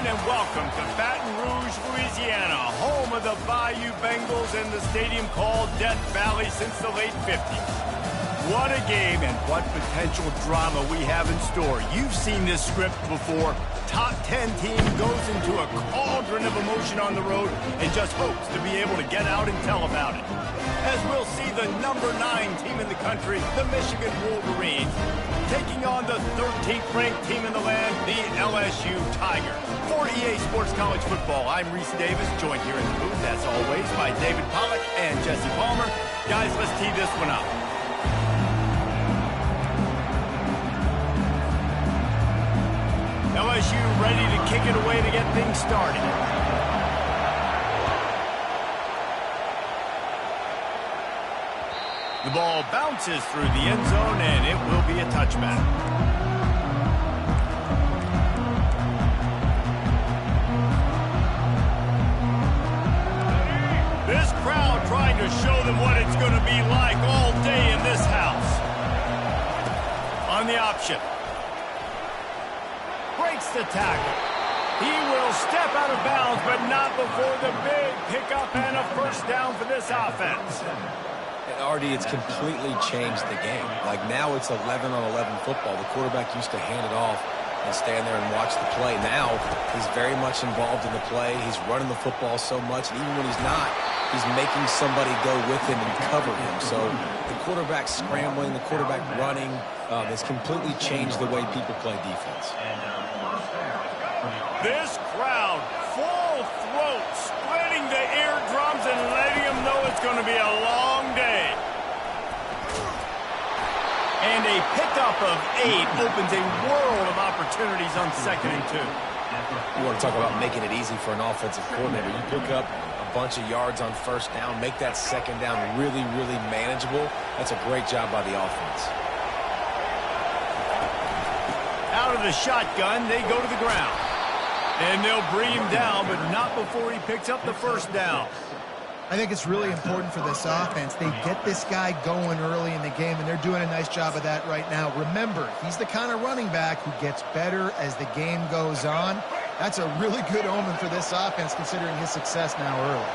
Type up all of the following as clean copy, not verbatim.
everyone, and welcome to Baton Rouge, Louisiana, home of the Bayou Bengals and the stadium called Death Valley since the late 50s. What a game and what potential drama we have in store. You've seen this script before. Top 10 team goes into a cauldron of emotion on the road and just hopes to be able to get out and tell about it. As we'll see the number 9 team in the country, the Michigan Wolverines, taking on the 13th ranked team in the land, the LSU Tigers. For EA Sports College Football, I'm Reese Davis, joined here in the booth, as always, by David Pollack and Jesse Palmer. Guys, let's tee this one up. LSU ready to kick it away to get things started. The ball bounces through the end zone, and it will be a touchback. This crowd trying to show them what it's going to be like all day in this house. On the option. Breaks the tackle. He will step out of bounds, but not before the big pickup and a first down for this offense. And Artie, it's completely changed the game. Like now it's 11-on-11 football. The quarterback used to hand it off and stand there and watch the play. Now he's very much involved in the play. He's running the football so much, and even when he's not, he's making somebody go with him and cover him. So the quarterback scrambling, the quarterback running, has completely changed the way people play defense. This crowd, full throat, splitting the eardrums and letting them know it's going to be a long day. And a pickup of 8 opens a world of opportunities on 2nd and 2. You want to talk about making it easy for an offensive coordinator. You pick up a bunch of yards on first down, make that second down really, really manageable. That's a great job by the offense. Out of the shotgun, they go to the ground. And they'll bring him down, but not before he picks up the first down. I think it's really important for this offense. They get this guy going early in the game, and they're doing a nice job of that right now. Remember, he's the kind of running back who gets better as the game goes on. That's a really good omen for this offense, considering his success now early.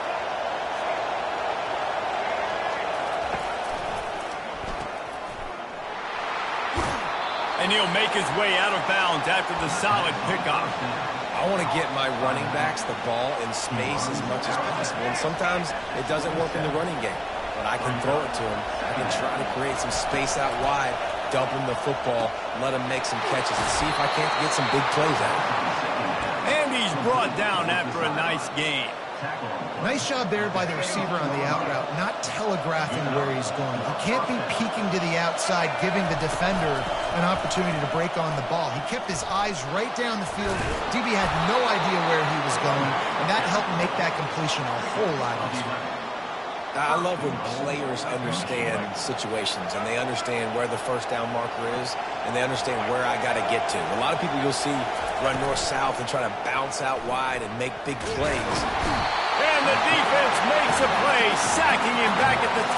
And he'll make his way out of bounds after the solid pickup. I want to get my running backs the ball in space as much as possible. And sometimes it doesn't work in the running game. But I can throw it to him. I can try to create some space out wide, dump him the football, let him make some catches, and see if I can't get some big plays out of him. And he's brought down after a nice game. Nice job there by the receiver on the out route, not telegraphing where he's going. He can't be peeking to the outside, giving the defender an opportunity to break on the ball. He kept his eyes right down the field. DB had no idea where he was going, and that helped make that completion a whole lot easier. I love when players understand situations and they understand where the first down marker is and they understand where I got to get to. A lot of people you'll see run north-south and try to bounce out wide and make big plays. And the defense makes a play, sacking him back at the 10.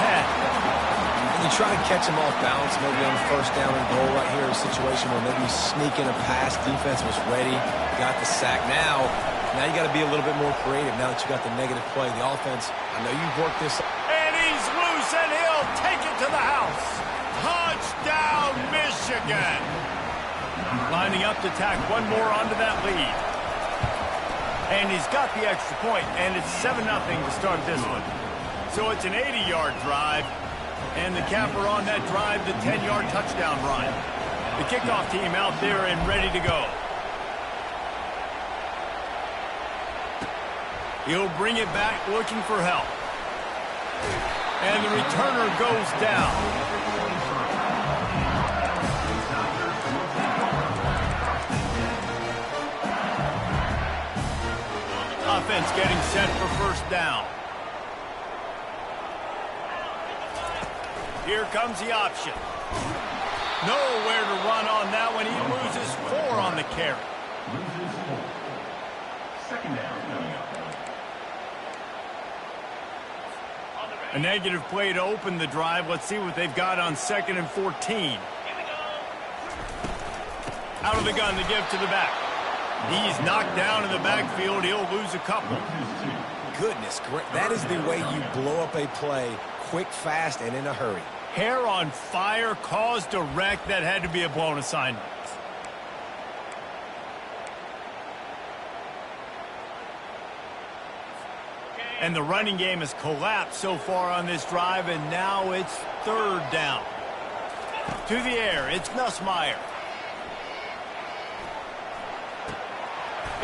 And you try to catch him off balance, maybe on first down and goal right here, a situation where maybe sneaking a pass, defense was ready, got the sack. Now you got to be a little bit more creative now that you got the negative play. The offense, I know you've worked this. And he's loose, and he'll take it to the house. Touchdown, Michigan. Lining up to tack one more onto that lead. And he's got the extra point, and it's 7-0 to start this one. So it's an 80-yard drive, and the capper on that drive, the 10-yard touchdown run. The kickoff team out there and ready to go. He'll bring it back looking for help. And the returner goes down. Offense getting set for first down. Here comes the option. Nowhere to run on that one. He loses 4 on the carry. Second down. A negative play to open the drive. Let's see what they've got on 2nd and 14. Out of the gun to give to the back. He's knocked down in the backfield. He'll lose a couple. Goodness, that is the way you blow up a play quick, fast, and in a hurry. Hair on fire, caused a wreck. That had to be a blown assignment. And the running game has collapsed so far on this drive, and now it's third down. To the air, it's Nussmeier.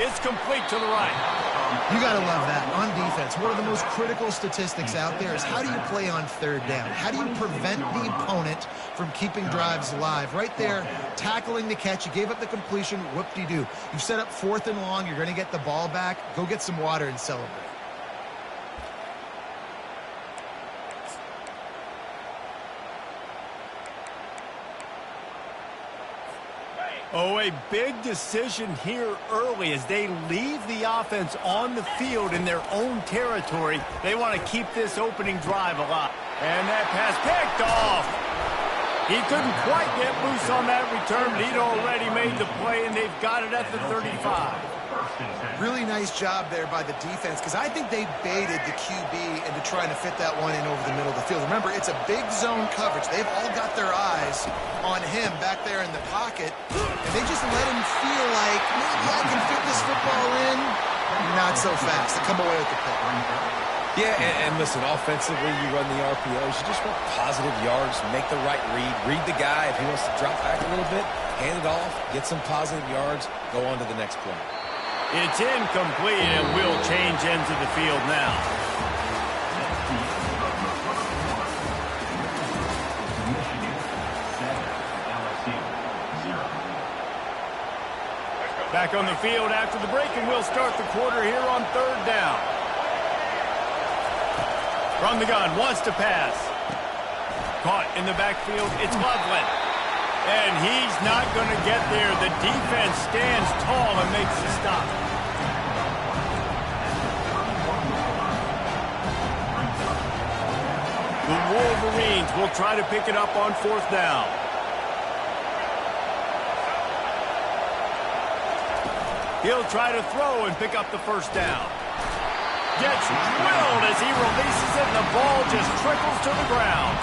It's complete to the right. You got to love that. On defense, one of the most critical statistics out there is how do you play on third down? How do you prevent the opponent from keeping drives alive? Right there, tackling the catch. You gave up the completion. Whoop-de-doo. You've set up 4th and long. You're going to get the ball back. Go get some water and celebrate. Oh, a big decision here early as they leave the offense on the field in their own territory. They want to keep this opening drive alive. And that pass picked off. He couldn't quite get loose on that return, but he'd already made the play, and they've got it at the 35. Really nice job there by the defense because I think they baited the QB into trying to fit that one in over the middle of the field. Remember, it's a big zone coverage. They've all got their eyes on him back there in the pocket, and they just let him feel like, maybe I can fit this football in. Not so fast. They come away with the pick. Yeah, and listen, offensively, you run the RPOs. You just want positive yards, make the right read the guy. If he wants to drop back a little bit, hand it off, get some positive yards, go on to the next play. It's incomplete, and will change ends of the field now. Back on the field after the break, and we'll start the quarter here on third down. From the gun, wants to pass. Caught in the backfield, it's Loveland. And he's not going to get there. The defense stands tall and makes the stop. The Wolverines will try to pick it up on 4th down. He'll try to throw and pick up the 1st down. Gets drilled as he releases it, and the ball just trickles to the ground.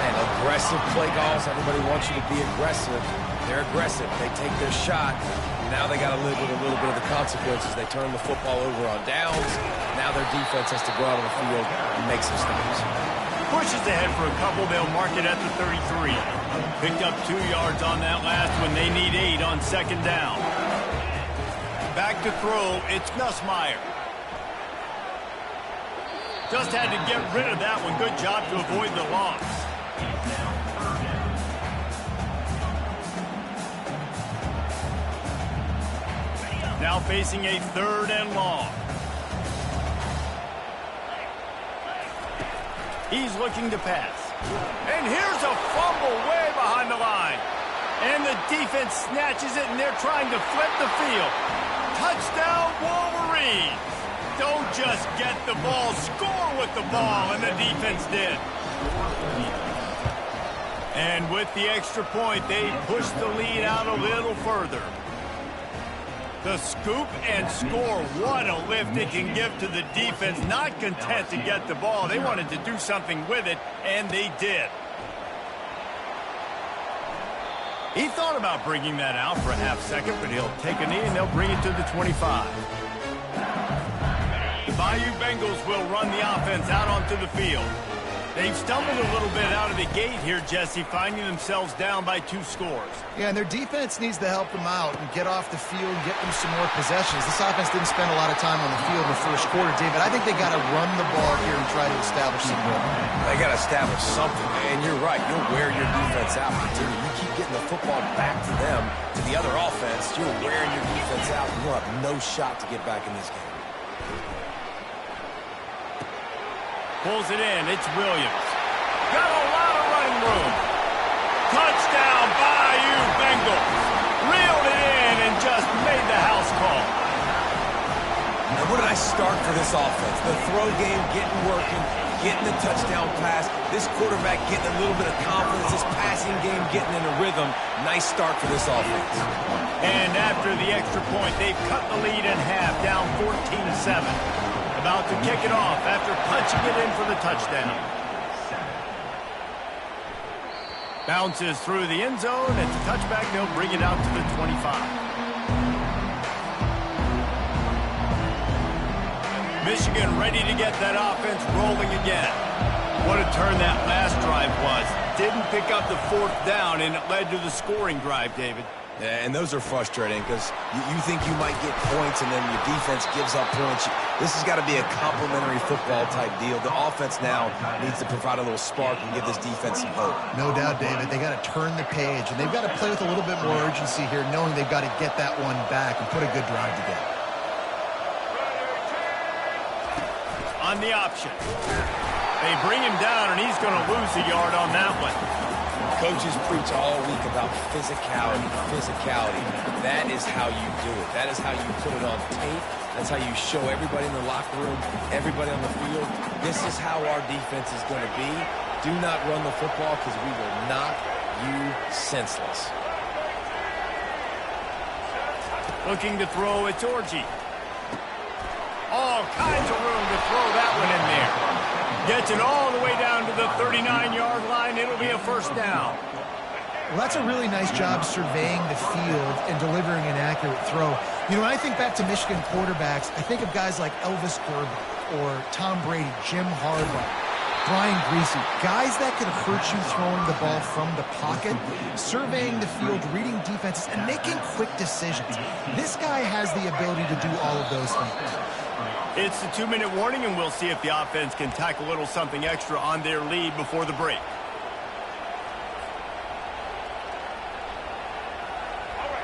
And aggressive play calls. Everybody wants you to be aggressive. They're aggressive. They take their shot. Now they got to live with a little bit of the consequences. They turn the football over on downs. Now their defense has to go out on the field and make some stops. Pushes ahead for a couple. They'll mark it at the 33. Picked up 2 yards on that last one. They need 8 on 2nd down. Back to throw. It's Nussmeier. Just had to get rid of that one. Good job to avoid the loss. Now facing a 3rd and long. He's looking to pass. And here's a fumble way behind the line. And the defense snatches it, and they're trying to flip the field. Touchdown, Wolverines. Don't just get the ball, score with the ball, and the defense did. And with the extra point, they push the lead out a little further. The scoop and score, what a lift it can give to the defense. Not content to get the ball. They wanted to do something with it, and they did. He thought about bringing that out for a half second, but he'll take a knee, and they'll bring it to the 25. The Bayou Bengals will run the offense out onto the field. They've stumbled a little bit out of the gate here, Jesse, finding themselves down by 2 scores. Yeah, and their defense needs to help them out and get off the field and get them some more possessions. This offense didn't spend a lot of time on the field in the first quarter, David. I think they got to run the ball here and try to establish some rhythm. They got to establish something, and you're right. You'll wear your defense out. Continue. You keep getting the football back to them, to the other offense. You're wearing your defense out, and you'll have no shot to get back in this game. Pulls it in. It's Williams. Got a lot of running room. Touchdown, Bayou Bengals. Reeled it in and just made the house call. And what a nice start for this offense. The throw game getting working, getting the touchdown pass. This quarterback getting a little bit of confidence. This passing game getting in a rhythm. Nice start for this offense. And after the extra point, they've cut the lead in half, down 14-7. About to kick it off after punching it in for the touchdown. Bounces through the end zone. It's a touchback. They'll bring it out to the 25. Michigan ready to get that offense rolling again. What a turn that last drive was. Didn't pick up the fourth down, and it led to the scoring drive, David. Yeah, and those are frustrating because you think you might get points and then your defense gives up points. This has got to be a complementary football type deal. The offense now needs to provide a little spark and give this defense some hope. No doubt, David. They got to turn the page, and they've got to play with a little bit more urgency here, knowing they've got to get that one back and put a good drive together. On the option. They bring him down, and he's going to lose a yard on that one. Coaches preach all week about physicality. That is how you do it. That is how you put it on tape. That's how you show everybody in the locker room, everybody on the field. This is how our defense is going to be. Do not run the football because we will knock you senseless. Looking to throw, it's Orji. All kinds of room to throw that one in there. Gets it all the way down to the 39-yard line. It'll be a first down. Well, that's a really nice job surveying the field and delivering an accurate throw. You know, when I think back to Michigan quarterbacks, I think of guys like Elvis Gerber or Tom Brady, Jim Harbaugh, Brian Griese, guys that could hurt you throwing the ball from the pocket, surveying the field, reading defenses, and making quick decisions. This guy has the ability to do all of those things. It's the 2-minute warning, and we'll see if the offense can tack a little something extra on their lead before the break.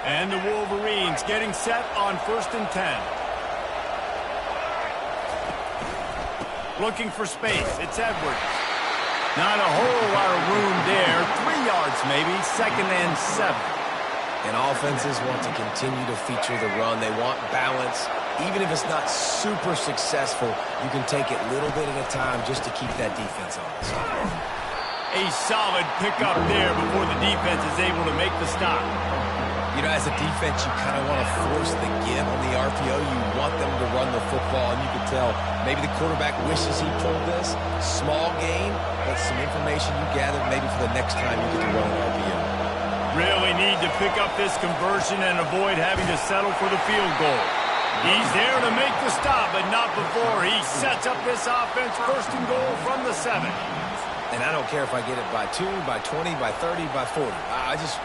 And the Wolverines getting set on 1st and 10. Looking for space. It's Edwards. Not a whole lot of room there. 3 yards maybe. 2nd and 7. And offenses want to continue to feature the run. They want balance. Even if it's not super successful, you can take it little bit at a time just to keep that defense honest. A solid pickup there before the defense is able to make the stop. You know, as a defense, you kind of want to force the give on the RPO. You want them to run the football, and you can tell maybe the quarterback wishes he pulled this. Small game, but some information you gathered maybe for the next time you get to run an RPO. Really need to pick up this conversion and avoid having to settle for the field goal. He's there to make the stop, but not before he sets up this offense 1st and goal from the 7. And I don't care if I get it by 2, by 20, by 30, by 40. I just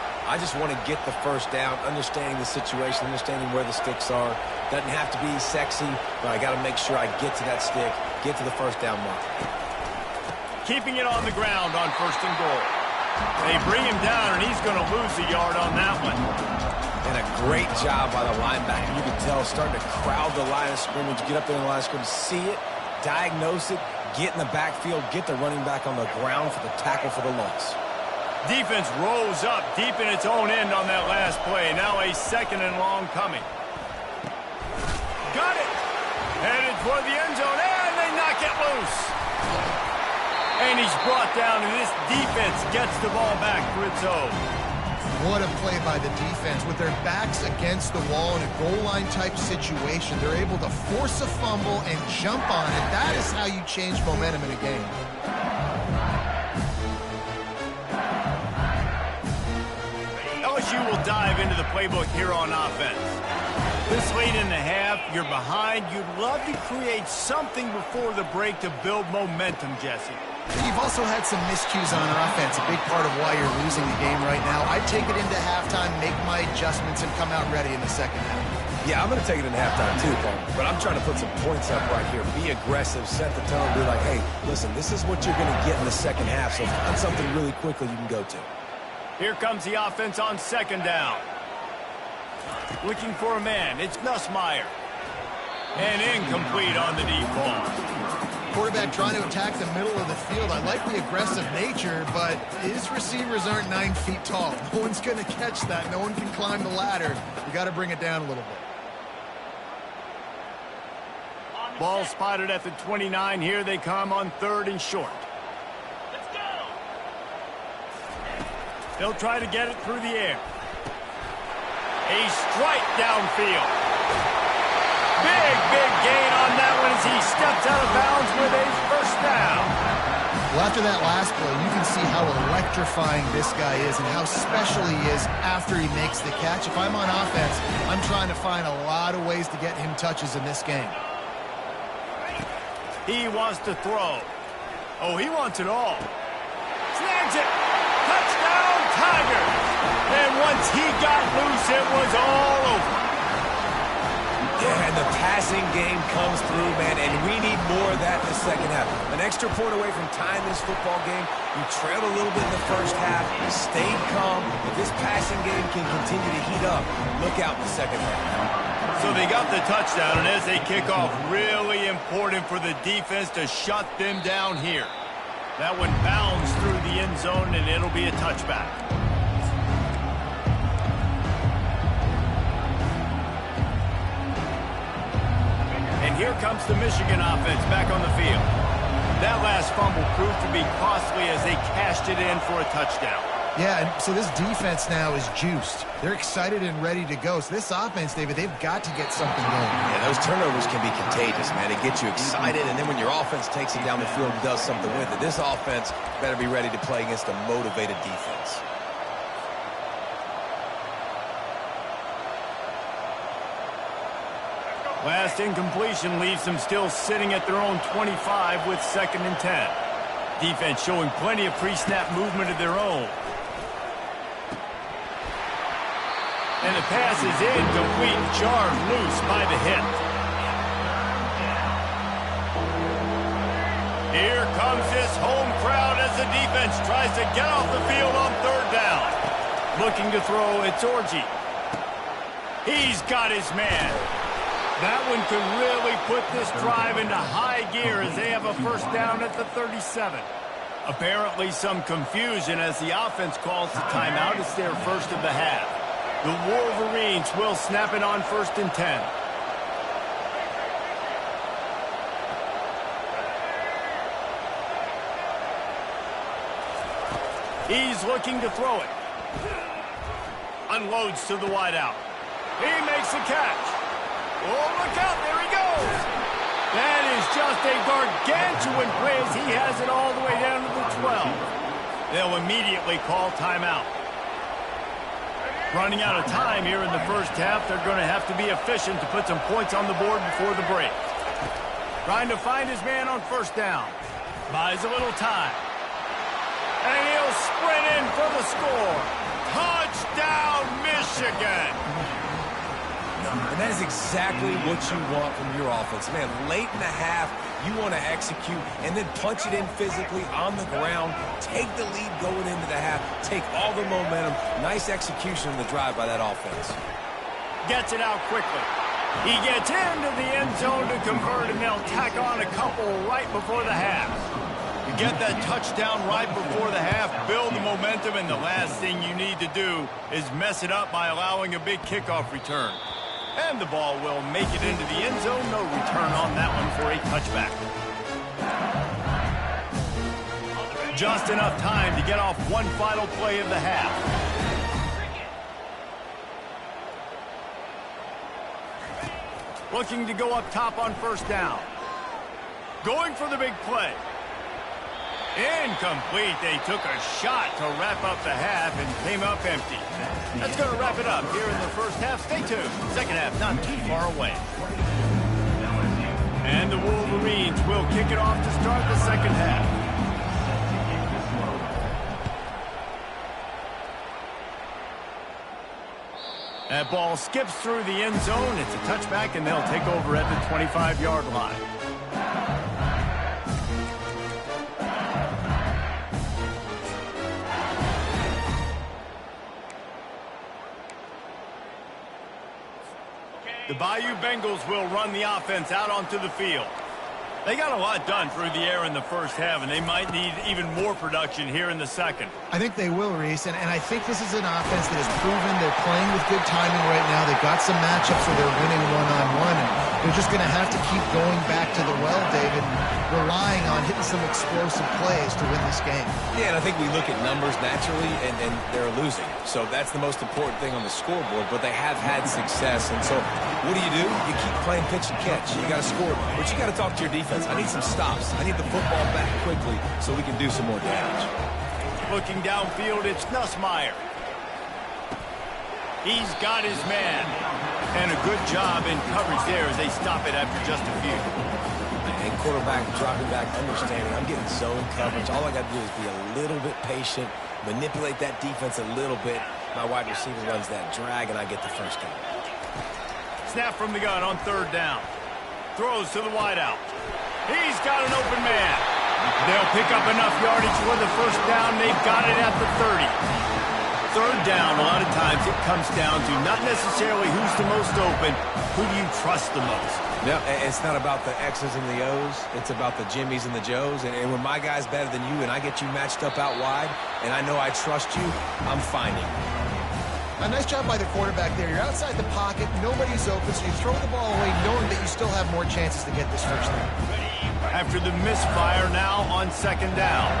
want to get the first down, understanding the situation, understanding where the sticks are. Doesn't have to be sexy, but I got to make sure I get to that stick, get to the first down mark. Keeping it on the ground on 1st and goal. They bring him down, and he's going to lose a yard on that one. And a great job by the linebacker. You can tell, starting to crowd the line of scrimmage, get up there in the line of scrimmage, see it, diagnose it, get in the backfield, get the running back on the ground for the tackle for the loss. Defense rolls up deep in its own end on that last play. Now a 2nd and long coming. Got it. Headed toward the end zone, and they knock it loose. And he's brought down, and this defense gets the ball back for its own. What a play by the defense. With their backs against the wall in a goal line type situation, they're able to force a fumble and jump on it. That is how you change momentum in a game. LSU will dive into the playbook here on offense. This late in the half, you're behind. You'd love to create something before the break to build momentum, Jesse. You've also had some miscues on offense, a big part of why you're losing the game right now. I'd take it into halftime, make my adjustments, and come out ready in the second half. Yeah, I'm going to take it into halftime too, Paul. But I'm trying to put some points up right here. Be aggressive, set the tone, be like, hey, listen, this is what you're going to get in the second half, so find something really quickly you can go to. Here comes the offense on 2nd down. Looking for a man. It's Nussmeier. And incomplete on the deep ball. Quarterback trying to attack the middle of the field. I like the aggressive nature, but his receivers aren't 9 feet tall. No one's going to catch that. No one can climb the ladder. You got to bring it down a little bit. Ball spotted at the 29. Here they come on 3rd and short. Let's go. They'll try to get it through the air. A strike downfield. Big gain on that one as he steps out of bounds with a first down. Well, after that last play, you can see how electrifying this guy is and how special he is after he makes the catch. If I'm on offense, I'm trying to find a lot of ways to get him touches in this game. He wants to throw. Oh, he wants it all. Snags it. Touchdown, Tigers. And once he got loose, it was all over. Yeah, and the passing game comes through, man, and we need more of that in the second half. An extra point away from tying this football game. You trailed a little bit in the first half, stayed calm. If this passing game can continue to heat up, look out in the second half. So they got the touchdown, and as they kick off, really important for the defense to shut them down here. That one bounds through the end zone, and it'll be a touchback. And here comes the Michigan offense back on the field. That last fumble proved to be costly as they cashed it in for a touchdown. Yeah, and so this defense now is juiced. They're excited and ready to go. So this offense, David, they've got to get something going. Yeah, those turnovers can be contagious, man. It gets you excited, and then when your offense takes it down the field and does something with it, this offense better be ready to play against a motivated defense. Last incompletion leaves them still sitting at their own 25 with 2nd and 10. Defense showing plenty of pre-snap movement of their own. And the pass is incomplete, jarred loose by the hit. Here comes this home crowd as the defense tries to get off the field on 3rd down. Looking to throw, it's Orji. He's got his man. That one could really put this drive into high gear as they have a first down at the 37. Apparently some confusion as the offense calls the timeout. It's their first of the half. The Wolverines will snap it on 1st and 10. He's looking to throw it. Unloads to the wideout. He makes the catch. Oh, look out, there he goes. That is just a gargantuan play as he has it all the way down to the 12. They'll immediately call timeout. Running out of time here in the first half, they're going to have to be efficient to put some points on the board before the break. Trying to find his man on 1st down. Buys a little time. And he'll sprint in for the score. Touchdown, Michigan. And that is exactly what you want from your offense. Man, late in the half, you want to execute and then punch it in physically on the ground. Take the lead going into the half. Take all the momentum. Nice execution in the drive by that offense. Gets it out quickly. He gets into the end zone to convert, and they'll tack on a couple right before the half. You get that touchdown right before the half, build the momentum, and the last thing you need to do is mess it up by allowing a big kickoff return. And the ball will make it into the end zone. No return on that one for a touchback. Just enough time to get off one final play of the half. Looking to go up top on 1st down. Going for the big play. Incomplete. They took a shot to wrap up the half and came up empty. That's going to wrap it up here in the first half. Stay tuned. Second half not too far away. And the Wolverines will kick it off to start the second half. That ball skips through the end zone. It's a touchback, and they'll take over at the 25-yard line. The Bayou Bengals will run the offense out onto the field. They got a lot done through the air in the first half, and they might need even more production here in the second. I think they will, Reese, and I think this is an offense that has proven they're playing with good timing right now. They've got some matchups where they're winning one-on-one, and they're just going to have to keep going back to the well, David, relying on hitting some explosive plays to win this game. Yeah, and I think we look at numbers naturally, and they're losing. So that's the most important thing on the scoreboard, but they have had success. And so what do? You keep playing pitch and catch. You got to score, but you got to talk to your defense. I need some stops. I need the football back quickly so we can do some more damage. Looking downfield, it's Nussmeier. He's got his man. And a good job in coverage there as they stop it after just a few. And quarterback dropping back, understanding I'm getting zone coverage. All I got to do is be a little bit patient, manipulate that defense a little bit. My wide receiver runs that drag, and I get the first down. Snap from the gun on third down. Throws to the wideout. He's got an open man. They'll pick up enough yardage for the first down. They've got it at the 30. Third down, a lot of times it comes down to not necessarily who's the most open, who do you trust the most? Yeah, it's not about the X's and the O's. It's about the Jimmies and the Joes. And when my guy's better than you and I get you matched up out wide and I know I trust you, I'm finding. A nice job by the quarterback there. You're outside the pocket, nobody's open, so you throw the ball away knowing that you still have more chances to get this first down. After the misfire, now on second down.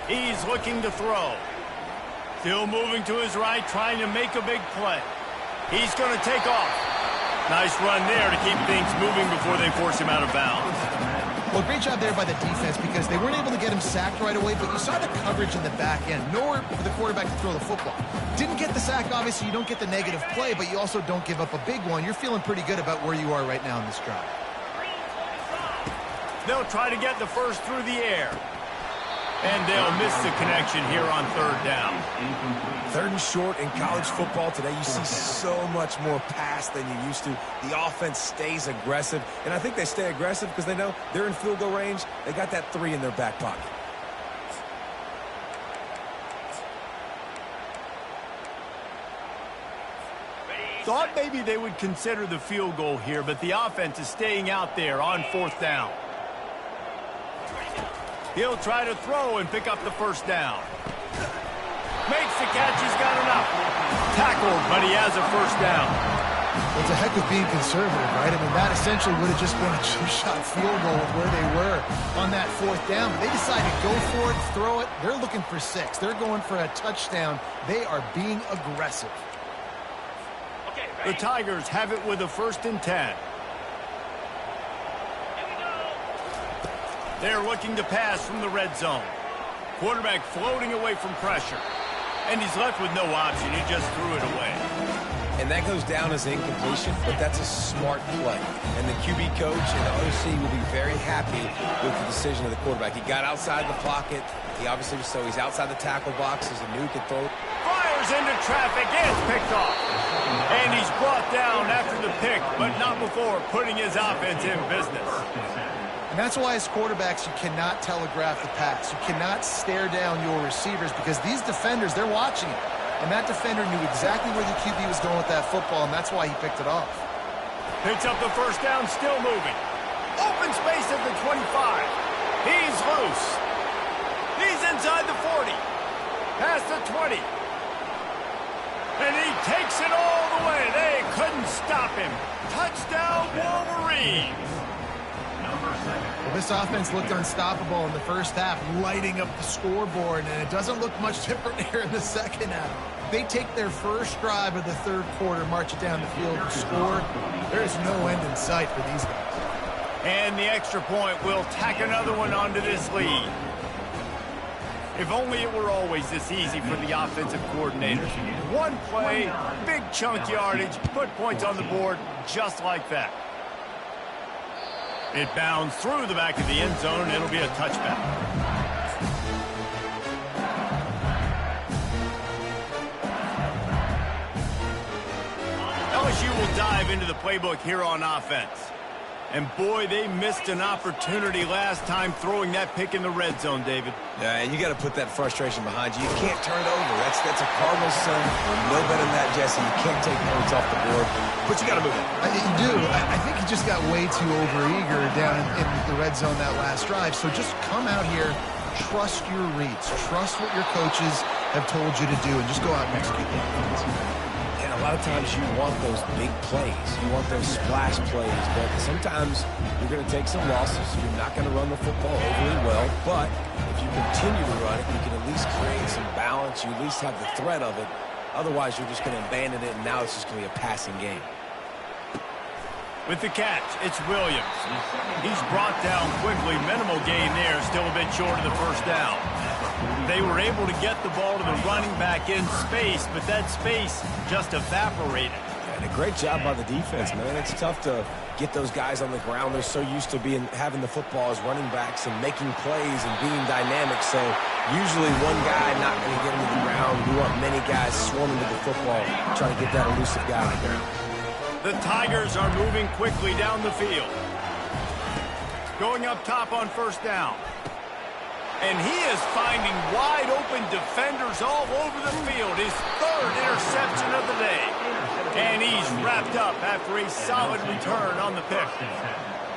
He's looking to throw. Still moving to his right, trying to make a big play. He's going to take off. Nice run there to keep things moving before they force him out of bounds. Well, great job there by the defense because they weren't able to get him sacked right away, but you saw the coverage in the back end. Nowhere for the quarterback to throw the football. Didn't get the sack, obviously. You don't get the negative play, but you also don't give up a big one. You're feeling pretty good about where you are right now in this drive. They'll try to get the first through the air. And they'll miss the connection here on third down. Third and short in college football today, you see so much more pass than you used to. The offense stays aggressive, and I think they stay aggressive because they know they're in field goal range. They got that 3 in their back pocket. Thought maybe they would consider the field goal here, but the offense is staying out there on fourth down. He'll try to throw and pick up the first down. Makes the catch, he's got enough. Tackled, but he has a first down. It's a heck of being conservative, right? I mean, that essentially would have just been a two-shot field goal with where they were on that fourth down. But they decided to go for it, throw it. They're looking for 6. They're going for a touchdown. They are being aggressive. The Tigers have it with a 1st and 10. They're looking to pass from the red zone. Quarterback floating away from pressure. And he's left with no option. He just threw it away. And that goes down as incompletion, but that's a smart play. And the QB coach and the OC will be very happy with the decision of the quarterback. He got outside the pocket. He obviously, so he's outside the tackle box. As a new can throw. Fires into traffic. It's picked off. And he's brought down after the pick, but not before putting his offense in business. And that's why as quarterbacks, you cannot telegraph the pass. You cannot stare down your receivers because these defenders, they're watching it. And that defender knew exactly where the QB was going with that football, and that's why he picked it off. Picks up the first down, still moving. Open space at the 25. He's loose. He's inside the 40. Past the 20. And he takes it all the way. They couldn't stop him. Touchdown, Wolverines. Well, this offense looked unstoppable in the first half, lighting up the scoreboard, and it doesn't look much different here in the second half. They take their first drive of the third quarter, march it down the field and score. There is no end in sight for these guys. And the extra point will tack another one onto this lead. If only it were always this easy for the offensive coordinators. One play, big chunk yardage, put points on the board just like that. It bounds through the back of the end zone, and it'll be a touchback. LSU will dive into the playbook here on offense. And boy, they missed an opportunity last time throwing that pick in the red zone, David. And you got to put that frustration behind you. You can't turn it over. That's a Cardinals son. No better than that, Jesse. You can't take points off the board, but you got to move it. You do. I think he just got way too overeager down in the red zone that last drive. So just come out here, trust your reads, trust what your coaches have told you to do, and just go out and execute the offense. And a lot of times you want those big plays. You want those splash plays, but sometimes you're going to take some losses. You're not going to run the football overly well, but if you continue to run it, you can at least create some balance. You at least have the threat of it. Otherwise, you're just going to abandon it, and now it's just going to be a passing game. With the catch, it's Williams. He's brought down quickly. Minimal gain there, still a bit short of the first down. They were able to get the ball to the running back in space, but that space just evaporated. And a great job by the defense, man. It's tough to get those guys on the ground. They're so used to having the football as running backs and making plays and being dynamic. So usually one guy not going to get him to the ground. You want many guys swarming to the football, trying to get that elusive guy on the ground. The Tigers are moving quickly down the field. Going up top on first down. And he is finding wide open defenders all over the field. His third interception of the day. And he's wrapped up after a solid return on the pick.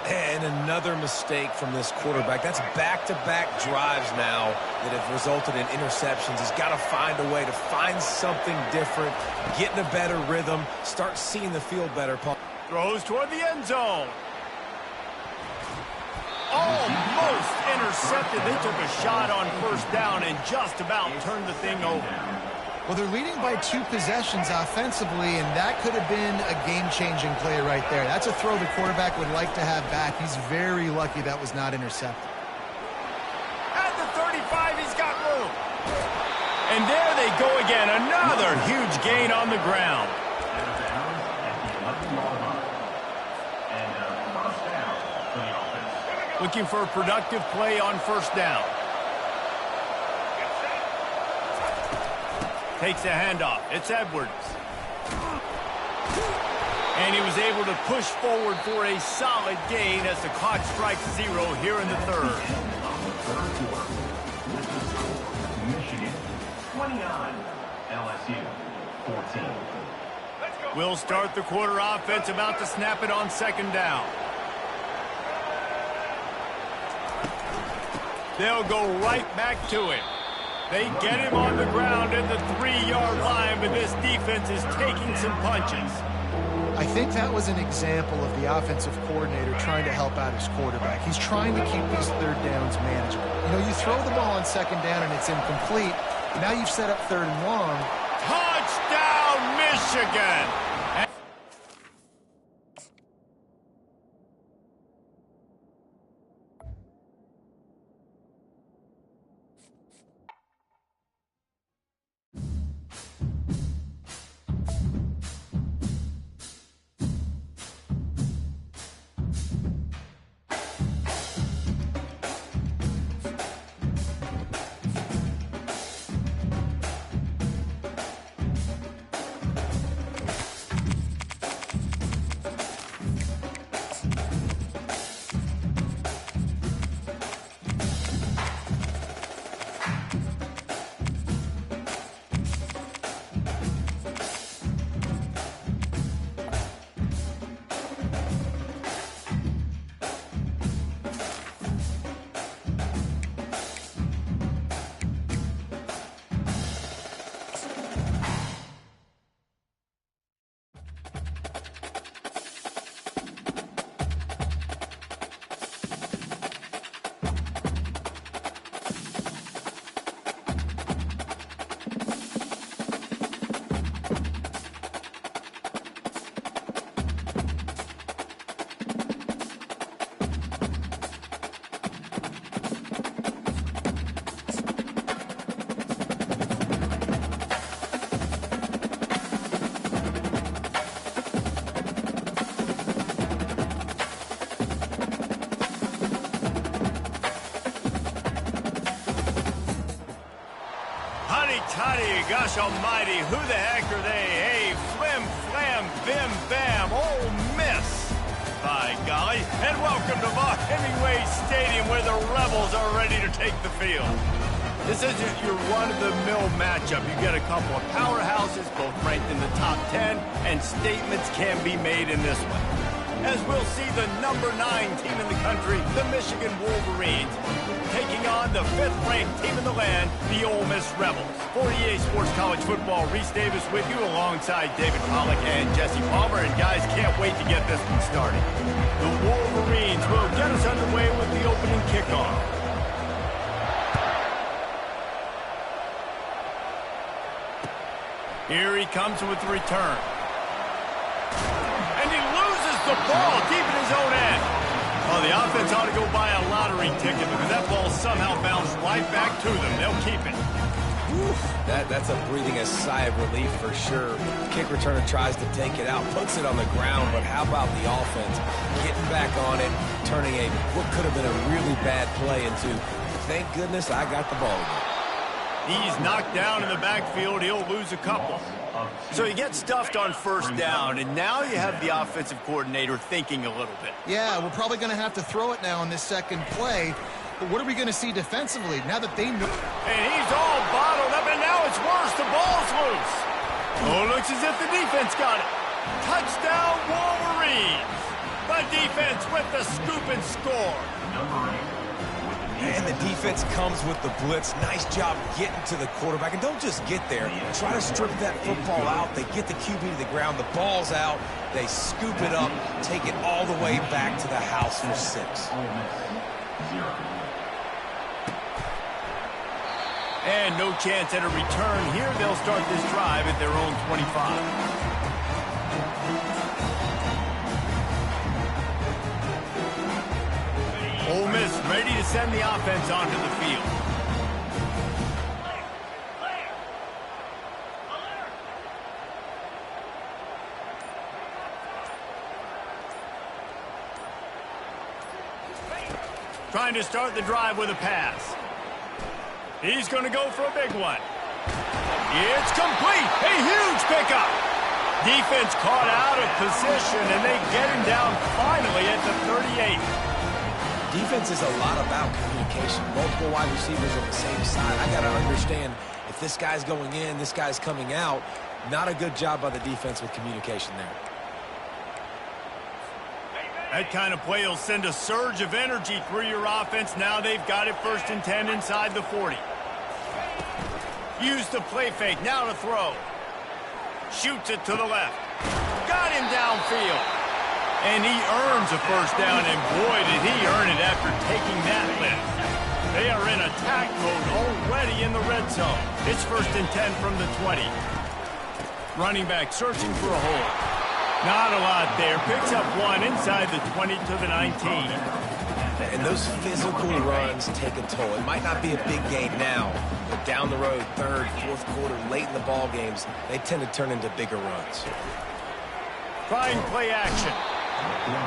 And another mistake from this quarterback. That's back-to-back drives now that have resulted in interceptions. He's got to find a way to find something different, get in a better rhythm, start seeing the field better. Throws toward the end zone. Almost intercepted. They took a shot on first down and just about turned the thing over. Well, they're leading by 2 possessions offensively, and that could have been a game-changing play right there. That's a throw the quarterback would like to have back. He's very lucky that was not intercepted. At the 35, he's got room. And there they go again. Another huge gain on the ground. Looking for a productive play on first down. Takes a handoff. It's Edwards. And he was able to push forward for a solid gain as the clock strikes 0 here in the third. Michigan 29, LSU 14. We'll start the quarter offense, about to snap it on second down. They'll go right back to it. They get him on the ground at the 3-yard line, but this defense is taking some punches. I think that was an example of the offensive coordinator trying to help out his quarterback. He's trying to keep these third downs manageable. You know, you throw the ball on second down and it's incomplete. Now you've set up third and long. Touchdown, Michigan! Toddy, gosh almighty, who the heck are they? Hey, flim, flam, bim, bam, Ole Miss. By golly, and welcome to Vaught Hemingway Stadium where the Rebels are ready to take the field. This isn't your run-of-the-mill matchup. You get a couple of powerhouses, both ranked in the top 10, and statements can be made in this one. as we'll see the #9 team in the country, the Michigan Wolverines, taking on the 5th-ranked team in the land, the Ole Miss Rebels. For EA Sports College Football, Reese Davis with you alongside David Pollack and Jesse Palmer. And guys, can't wait to get this one started. The Wolverines will get us underway with the opening kickoff. Here he comes with the return. And he loses the ball deep in his own end. Well, the offense ought to go buy a lottery ticket because that ball somehow bounced right back to them. They'll keep it. That's a breathing a sigh of relief for sure. Kick returner tries to take it out, puts it on the ground, but how about the offense getting back on it, turning what could have been a really bad play into, thank goodness I got the ball again. He's knocked down in the backfield. He'll lose a couple. So he gets stuffed on first down, and now you have the offensive coordinator thinking a little bit. Yeah, we're probably going to have to throw it now on this second play. But what are we going to see defensively now that they know? And he's all bottled up, and now it's worse. The ball's loose. Oh, looks as if the defense got it. Touchdown, Wolverines. The defense with the scoop and score. And the defense comes with the blitz. Nice job getting to the quarterback. And don't just get there. Try to strip that football out. They get the QB to the ground. The ball's out. They scoop it up, take it all the way back to the house for 6. And no chance at a return here. They'll start this drive at their own 25. Ole Miss ready to send the offense onto the field. Trying to start the drive with a pass. He's going to go for a big one. It's complete. A huge pickup. Defense caught out of position, and they get him down finally at the 38. Defense is a lot about communication. Multiple wide receivers on the same side. I got to understand if this guy's going in, this guy's coming out. Not a good job by the defense with communication there. That kind of play will send a surge of energy through your offense. Now they've got it 1st and 10 inside the 40. Use the play fake. Now to throw. Shoots it to the left. Got him downfield. And he earns a first down, and boy, did he earn it after taking that lift. They are in attack mode already in the red zone. It's 1st and 10 from the 20. Running back searching for a hole. Not a lot there. Picks up one inside the 20 to the 19. And those physical runs take a toll. It might not be a big game now, but down the road, 3rd, 4th quarter, late in the ball games, they tend to turn into bigger runs. Trying play action.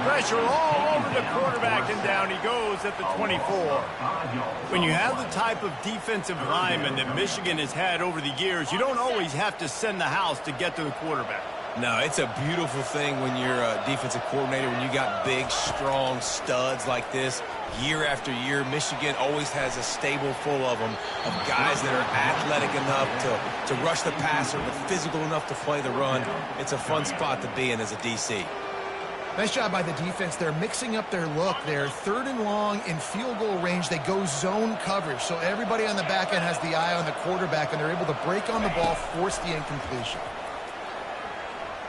Pressure all over the quarterback, and down he goes at the 24. When you have the type of defensive lineman that Michigan has had over the years, you don't always have to send the house to get to the quarterback. No, it's a beautiful thing when you're a defensive coordinator, when you got big, strong studs like this. Year after year, Michigan always has a stable full of them, of guys that are athletic enough to rush the passer, but physical enough to play the run. It's a fun spot to be in as a DC. Nice job by the defense. They're mixing up their look. They're 3rd and long in field goal range. They go zone coverage, so everybody on the back end has the eye on the quarterback, and they're able to break on the ball, force the incompletion.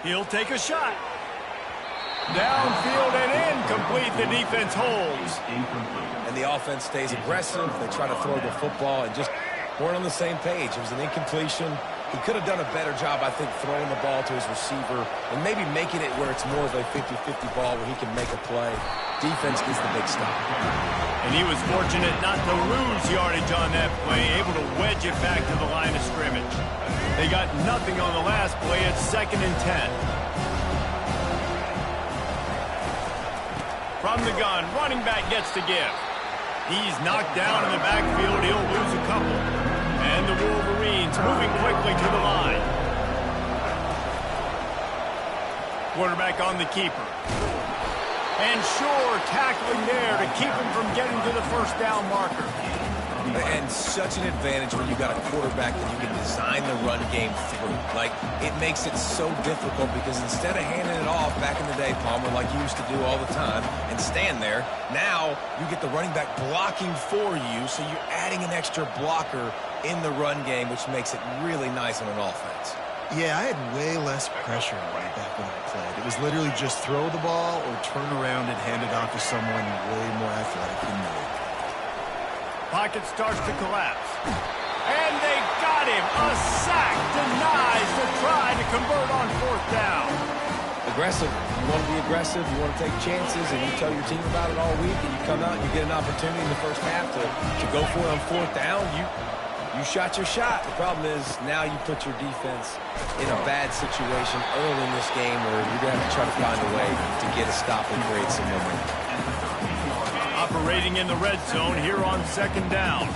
He'll take a shot. Downfield and incomplete. The defense holds. And the offense stays aggressive. They try to throw the football and just weren't on the same page. It was an incompletion. He could have done a better job, I think, throwing the ball to his receiver and maybe making it where it's more of a 50-50 ball where he can make a play. Defense gets the big stop. And he was fortunate not to lose yardage on that play, able to wedge it back to the line of scrimmage. They got nothing on the last play. It's 2nd and 10. From the gun, running back gets to give. He's knocked down in the backfield. He'll lose a couple. And the Wolverines moving quickly to the line. Quarterback on the keeper. And Shore tackling there to keep him from getting to the first down marker. And such an advantage when you got a quarterback that you can design the run game through. Like, it makes it so difficult because instead of handing it off back in the day, Palmer, like you used to do all the time, and stand there, now you get the running back blocking for you, so you're adding an extra blocker in the run game, which makes it really nice on an offense. Yeah, I had way less pressure on me back when I played. It was literally just throw the ball or turn around and hand it off to someone way more athletic than me. Pocket starts to collapse. And they got him. A sack denies the try to convert on 4th down. Aggressive. You want to be aggressive. You want to take chances, and you tell your team about it all week, and you come out and you get an opportunity in the first half to go for it on 4th down. You shot your shot. The problem is now you put your defense in a bad situation early in this game where you're going to have to try to find a way to get a stop and create some momentum. Operating in the red zone here on 2nd down.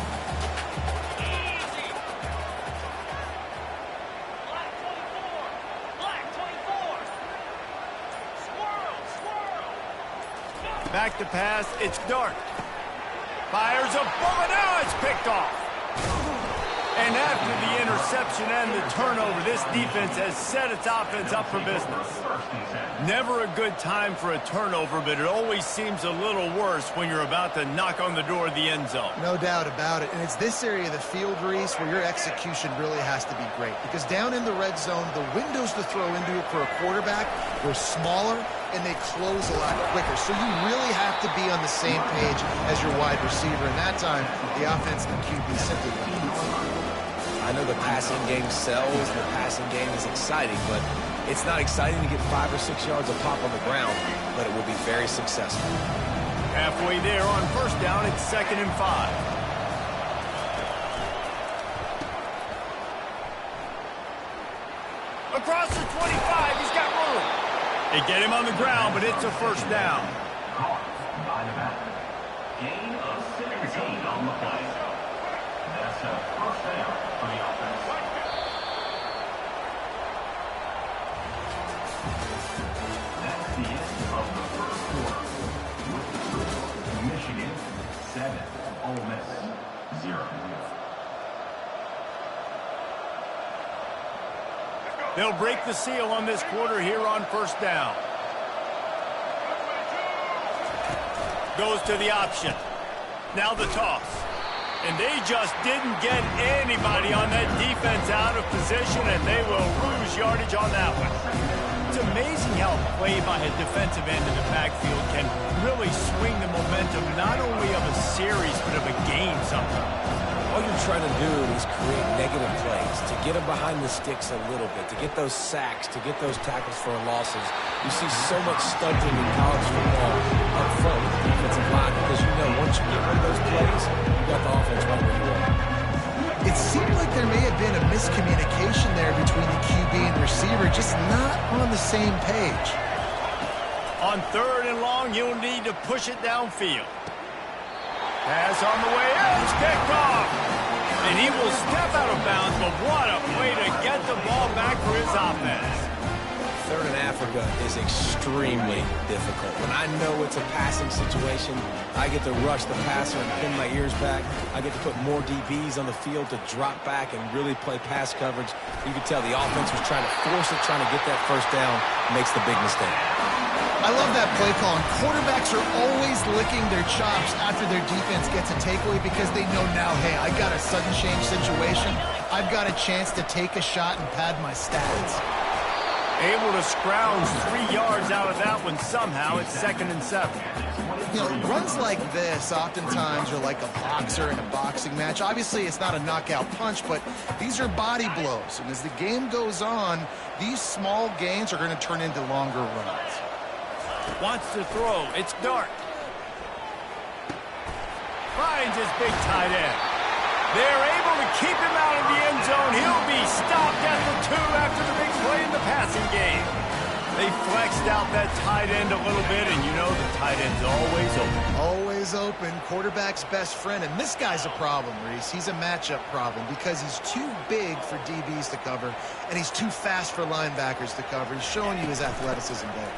Back to pass, it's Dart. Fires a bullet, now it's picked off. And after the interception and the turnover, this defense has set its offense up for business. Never a good time for a turnover, but it always seems a little worse when you're about to knock on the door of the end zone. No doubt about it. And it's this area of the field, Reese, where your execution really has to be great. Because down in the red zone, the windows to throw into it for a quarterback were smaller, and they close a lot quicker. So you really have to be on the same page as your wide receiver. And that time, the offense and the QB simply went. I know the passing game sells, and the passing game is exciting, but it's not exciting to get 5 or 6 yards of pop on the ground, but it will be very successful. Halfway there on 1st down, it's 2nd and 5. Across the 25, he's got room. They get him on the ground, but it's a 1st down. Caught by the back. Gain of 17 on the play. That's a 1st down for the offense. That's the end of the 1st quarter. Michigan 7, Ole Miss 0. They'll break the seal on this quarter here on 1st down. Goes to the option. Now the toss. And they just didn't get anybody on that defense out of position, and they will lose yardage on that one. It's amazing how play by a defensive end in the backfield can really swing the momentum not only of a series, but of a game sometimes. All you're trying to do is create negative plays, to get them behind the sticks a little bit, to get those sacks, to get those tackles for losses. You see so much stunting in college football up front with the defensive line because you know once you get rid of those plays, you got the offense right where you are. It seemed like there may have been a miscommunication there between the QB and receiver, just not on the same page. On 3rd and long, you'll need to push it downfield. Pass on the way in, it's picked off. And he will step out of bounds, but what a way to get the ball back for his offense. 3rd and Africa is extremely difficult. When I know it's a passing situation, I get to rush the passer and pin my ears back. I get to put more DBs on the field to drop back and really play pass coverage. You can tell the offense was trying to force it, trying to get that 1st down, makes the big mistake. I love that play call. And quarterbacks are always licking their chops after their defense gets a takeaway because they know now, hey, I got a sudden change situation. I've got a chance to take a shot and pad my stats. Able to scrounge 3 yards out of that one somehow. It's 2nd and 7. You know, runs like this oftentimes are like a boxer in a boxing match. Obviously, it's not a knockout punch, but these are body blows. And as the game goes on, these small gains are going to turn into longer runs. Wants to throw. It's Dart. Finds his big tight end. They're able to keep him out of the end zone. He'll be stopped at the 2 after the big play in the passing game. They flexed out that tight end a little bit, and you know the tight end's always open. Always open. Quarterback's best friend. And this guy's a problem, Reese. He's a matchup problem because he's too big for DBs to cover, and he's too fast for linebackers to cover. He's showing you his athleticism there.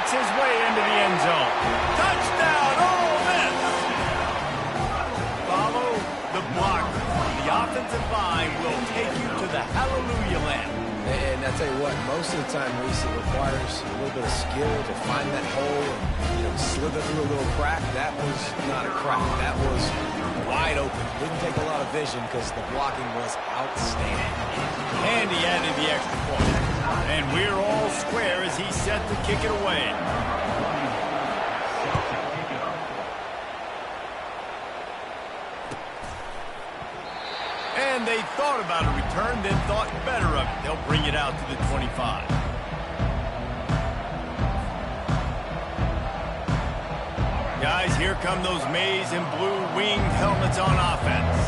His way into the end zone. Touchdown, Ole Miss! offensive line will take you to the hallelujah land. And I tell you what, most of the time, Reese, it requires a little bit of skill to find that hole and, slither through a little crack. That was not a crack. That was wide open. Didn't take a lot of vision because the blocking was outstanding. And he added the extra point. And we're all square as he's set to kick it away. And they thought about a return, then thought better of it. They'll bring it out to the 25. Guys, here come those maize and blue winged helmets on offense.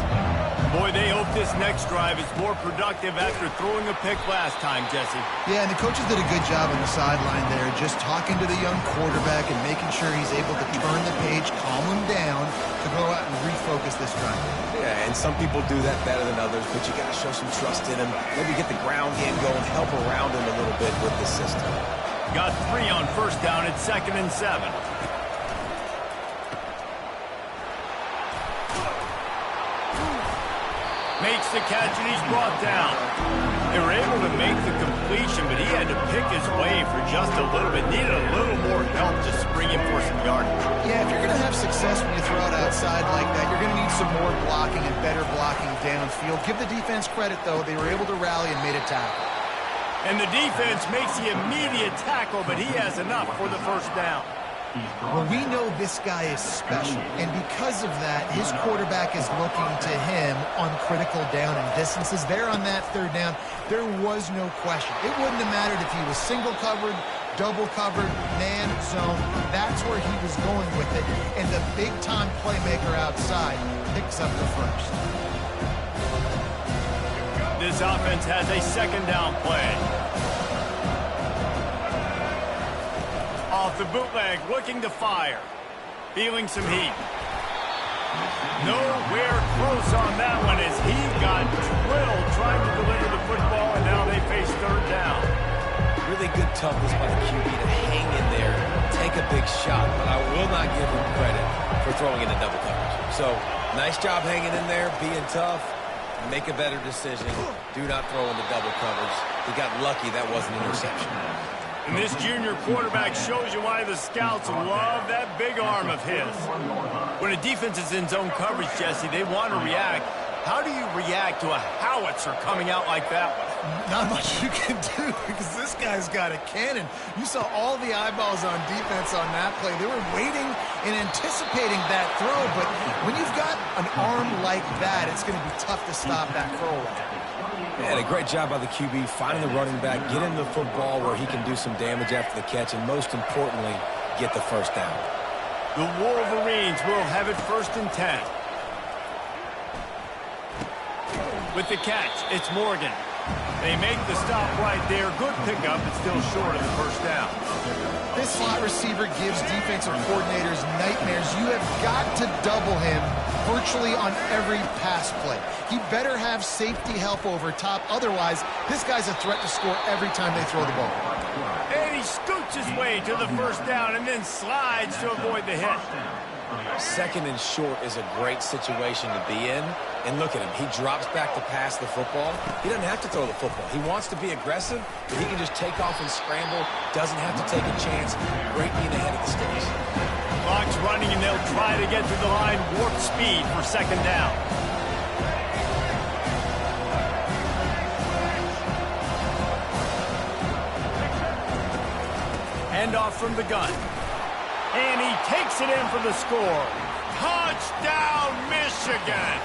Boy, they hope this next drive is more productive after throwing a pick last time, Jesse. Yeah, and the coaches did a good job on the sideline there, just talking to the young quarterback and making sure he's able to turn the page, calm him down to go out and refocus this drive. Yeah, and some people do that better than others, but you got to show some trust in him. Maybe get the ground game going, help around him a little bit with the system. Got 3 on first down at 2nd and 7. Makes the catch, and he's brought down. They were able to make the completion, but he had to pick his way for just a little bit. Needed a little more help to spring him for some yardage. Yeah, if you're going to have success when you throw it outside like that, you're going to need some more blocking and better blocking downfield. Give the defense credit, though. They were able to rally and made a tackle. And the defense makes the immediate tackle, but he has enough for the first down. Well, we know this guy is special, and because of that, his quarterback is looking to him on critical down and distances. There on that 3rd down, there was no question. It wouldn't have mattered if he was single covered, double covered, man, zone. That's where he was going with it, and the big-time playmaker outside picks up the first. This offense has a 2nd down play. Off the bootleg, looking to fire. Feeling some heat. Nowhere close on that one as he got drilled trying to deliver the football, and now they face 3rd down. Really good toughness by the QB to hang in there, take a big shot, but I will not give him credit for throwing into double coverage. So, nice job hanging in there, being tough, make a better decision. Do not throw into double coverage. He got lucky that wasn't an interception. And this junior quarterback shows you why the scouts love that big arm of his. When a defense is in zone coverage, Jesse, they want to react. How do you react to a howitzer coming out like that one? Not much you can do because this guy's got a cannon. You saw all the eyeballs on defense on that play. They were waiting and anticipating that throw, but when you've got an arm like that, it's going to be tough to stop that throw. And a great job by the QB, finding the running back, get him the football where he can do some damage after the catch, and most importantly, get the first down. The Wolverines will have it 1st and 10. With the catch, it's Morgan. They make the stop right there. Good pickup, but still short of the first down. This slot receiver gives defensive coordinators nightmares. You have got to double him virtually on every pass play. He better have safety help over top. Otherwise, this guy's a threat to score every time they throw the ball. And he scoots his way to the first down and then slides to avoid the hit. 2nd and short is a great situation to be in. And look at him. He drops back to pass the football. He doesn't have to throw the football. He wants to be aggressive, but he can just take off and scramble. Doesn't have to take a chance. Great being ahead of the sticks. Clock's running, and they'll try to get to the line warp speed for 2nd down. Handoff from the gun. And he takes it in for the score. Touchdown, Michigan!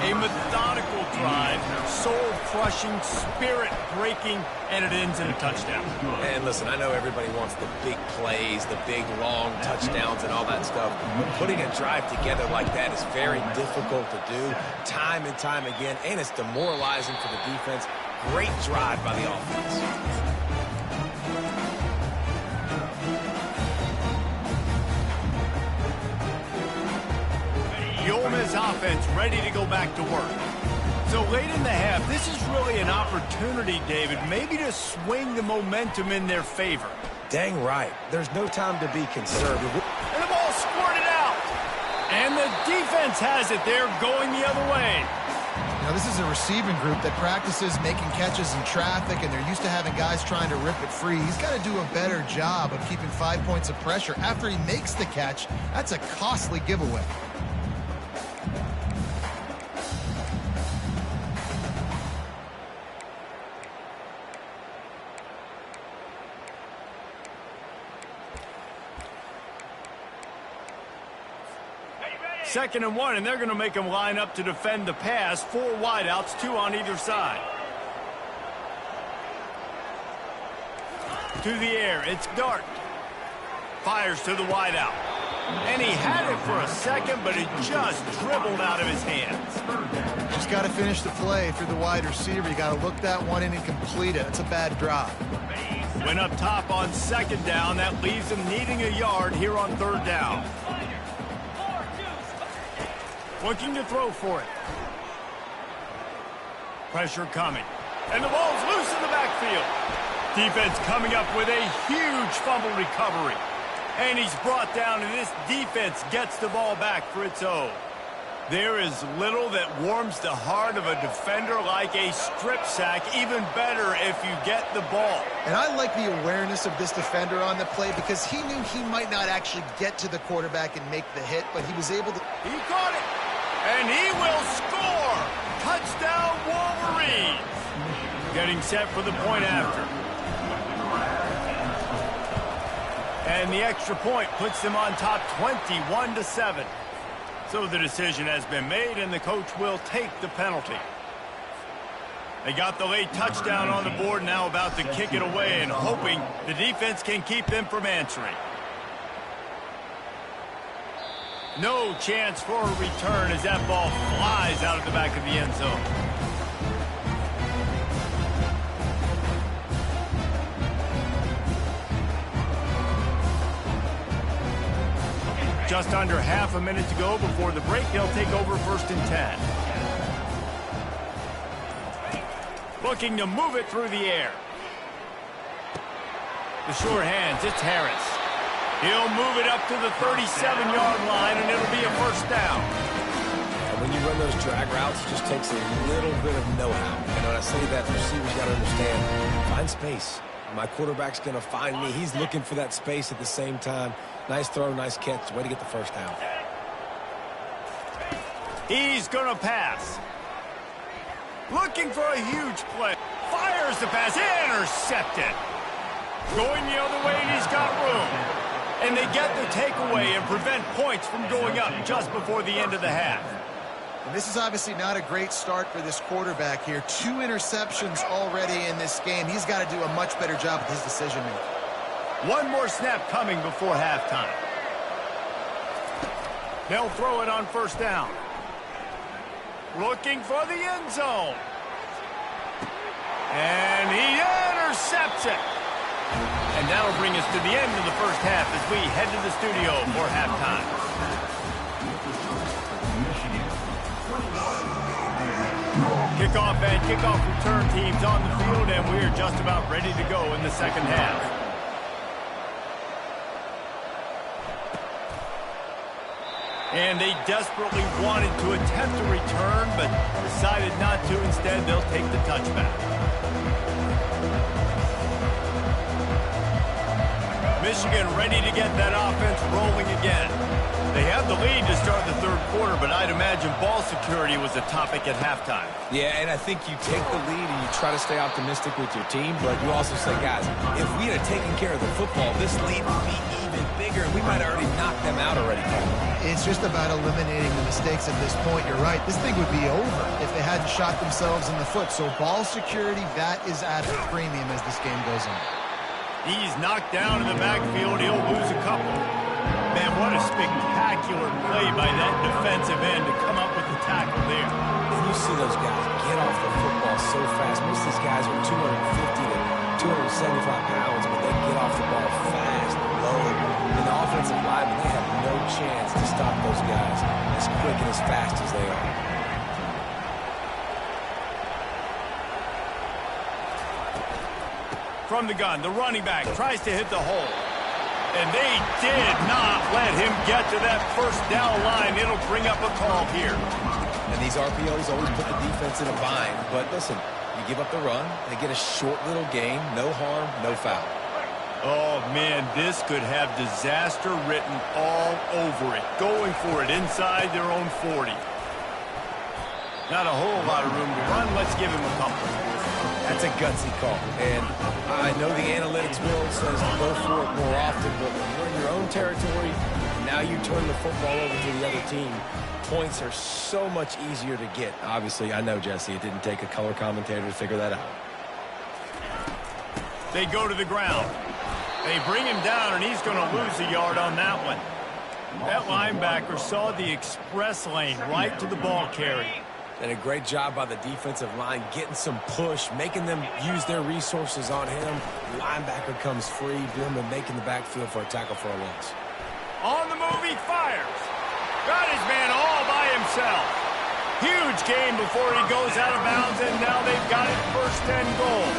A methodical drive, soul-crushing, spirit-breaking, and it ends in a touchdown. And listen, I know everybody wants the big plays, the big, long touchdowns and all that stuff, but putting a drive together like that is very difficult to do time and time again, and it's demoralizing for the defense. Great drive by the offense. The Ole Miss offense ready to go back to work. So late in the half, this is really an opportunity, David, maybe to swing the momentum in their favor. Dang right. There's no time to be conservative. And the ball squirted out. And the defense defense has it. They're going the other way. Now, this is a receiving group that practices making catches in traffic, and they're used to having guys trying to rip it free. He's got to do a better job of keeping 5 points of pressure after he makes the catch. That's a costly giveaway. Second and 1, and they're going to make them line up to defend the pass. 4 wideouts, 2 on either side. To the air, it's Dart. Fires to the wideout. And he had it for a second, but it just dribbled out of his hands. Just got to finish the play through the wide receiver. You got to look that one in and complete it. It's a bad drop. Went up top on second down. That leaves him needing a yard here on third down. Looking to throw for it. Pressure coming. And the ball's loose in the backfield. Defense coming up with a huge fumble recovery. And he's brought down, and this defense gets the ball back for its own. There is little that warms the heart of a defender like a strip sack. Even better if you get the ball. And I like the awareness of this defender on the play because he knew he might not actually get to the quarterback and make the hit, but he was able to. He caught it. And he will score! Touchdown, Wolverines! Getting set for the point after. And the extra point puts them on top 21-7. So the decision has been made, and the coach will take the penalty. They got the late touchdown on the board, now about to kick it away and hoping the defense can keep them from answering. No chance for a return as that ball flies out of the back of the end zone. Just under half a minute to go before the break. They'll take over 1st and 10. Looking to move it through the air. The sure hands, it's Harris. He'll move it up to the 37-yard line, and it'll be a 1st down. And when you run those drag routes, it just takes a little bit of know-how. And when I say that, receivers got to understand, find space. My quarterback's going to find me. He's looking for that space at the same time. Nice throw, nice catch. Way to get the 1st down. He's going to pass. Looking for a huge play. Fires the pass. Intercepted. Going the other way, and he's got room. And they get the takeaway and prevent points from going up just before the end of the half. And this is obviously not a great start for this quarterback here. 2 interceptions already in this game. He's got to do a much better job with his decision-making. One more snap coming before halftime. They'll throw it on 1st down. Looking for the end zone. And he intercepts it. And that'll bring us to the end of the 1st half as we head to the studio for halftime. Kickoff and kickoff return teams on the field, and we're just about ready to go in the 2nd half. And they desperately wanted to attempt a return, but decided not to. Instead, they'll take the touchback. Michigan ready to get that offense rolling again. They have the lead to start the 3rd quarter, but I'd imagine ball security was a topic at halftime. Yeah, and I think you take the lead and you try to stay optimistic with your team, but you also say, guys, if we had taken care of the football, this lead would be even bigger, and we might have already knocked them out already. It's just about eliminating the mistakes at this point. You're right. This thing would be over if they hadn't shot themselves in the foot. So ball security, that is at a premium as this game goes on. He's knocked down in the backfield. He'll lose a couple. Man, what a spectacular play by that defensive end to come up with the tackle there. And you see those guys get off the football so fast. Most of these guys are 250 to 275 pounds, but they get off the ball fast, low. And the offensive linemen, they have no chance to stop those guys as quick and as fast as they are. From the gun, the running back tries to hit the hole. And they did not let him get to that first down line. It'll bring up a call here. And these RPOs always put the defense in a bind. But listen, you give up the run, they get a short little gain, no harm, no foul. Oh, man, this could have disaster written all over it. Going for it inside their own 40. Not a whole lot of room to run. Let's give him a couple. That's a gutsy call. And I know the analytics world says to go for it more often, but when you're in your own territory, and now you turn the football over to the other team, points are so much easier to get. Obviously, I know, Jesse, it didn't take a color commentator to figure that out. They go to the ground. They bring him down, and he's going to lose a yard on that one. That linebacker saw the express lane right to the ball carrier. And a great job by the defensive line getting some push, making them use their resources on him. The linebacker comes free, Billman making the backfield for a tackle for a loss. On the move, he fires. Got his man all by himself. Huge gain before he goes out of bounds, and now they've got it first and goal.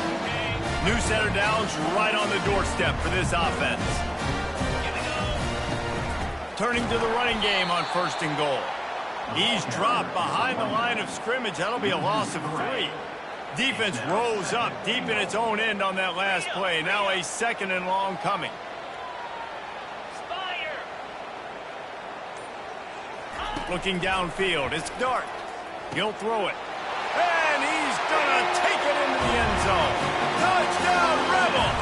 New set of downs right on the doorstep for this offense. Turning to the running game on first and goal. He's dropped behind the line of scrimmage. That'll be a loss of 3. Defense rose up deep in its own end on that last play. Now a second and long coming. Looking downfield. It's Dart. He'll throw it. And he's going to take it into the end zone. Touchdown, Rebels!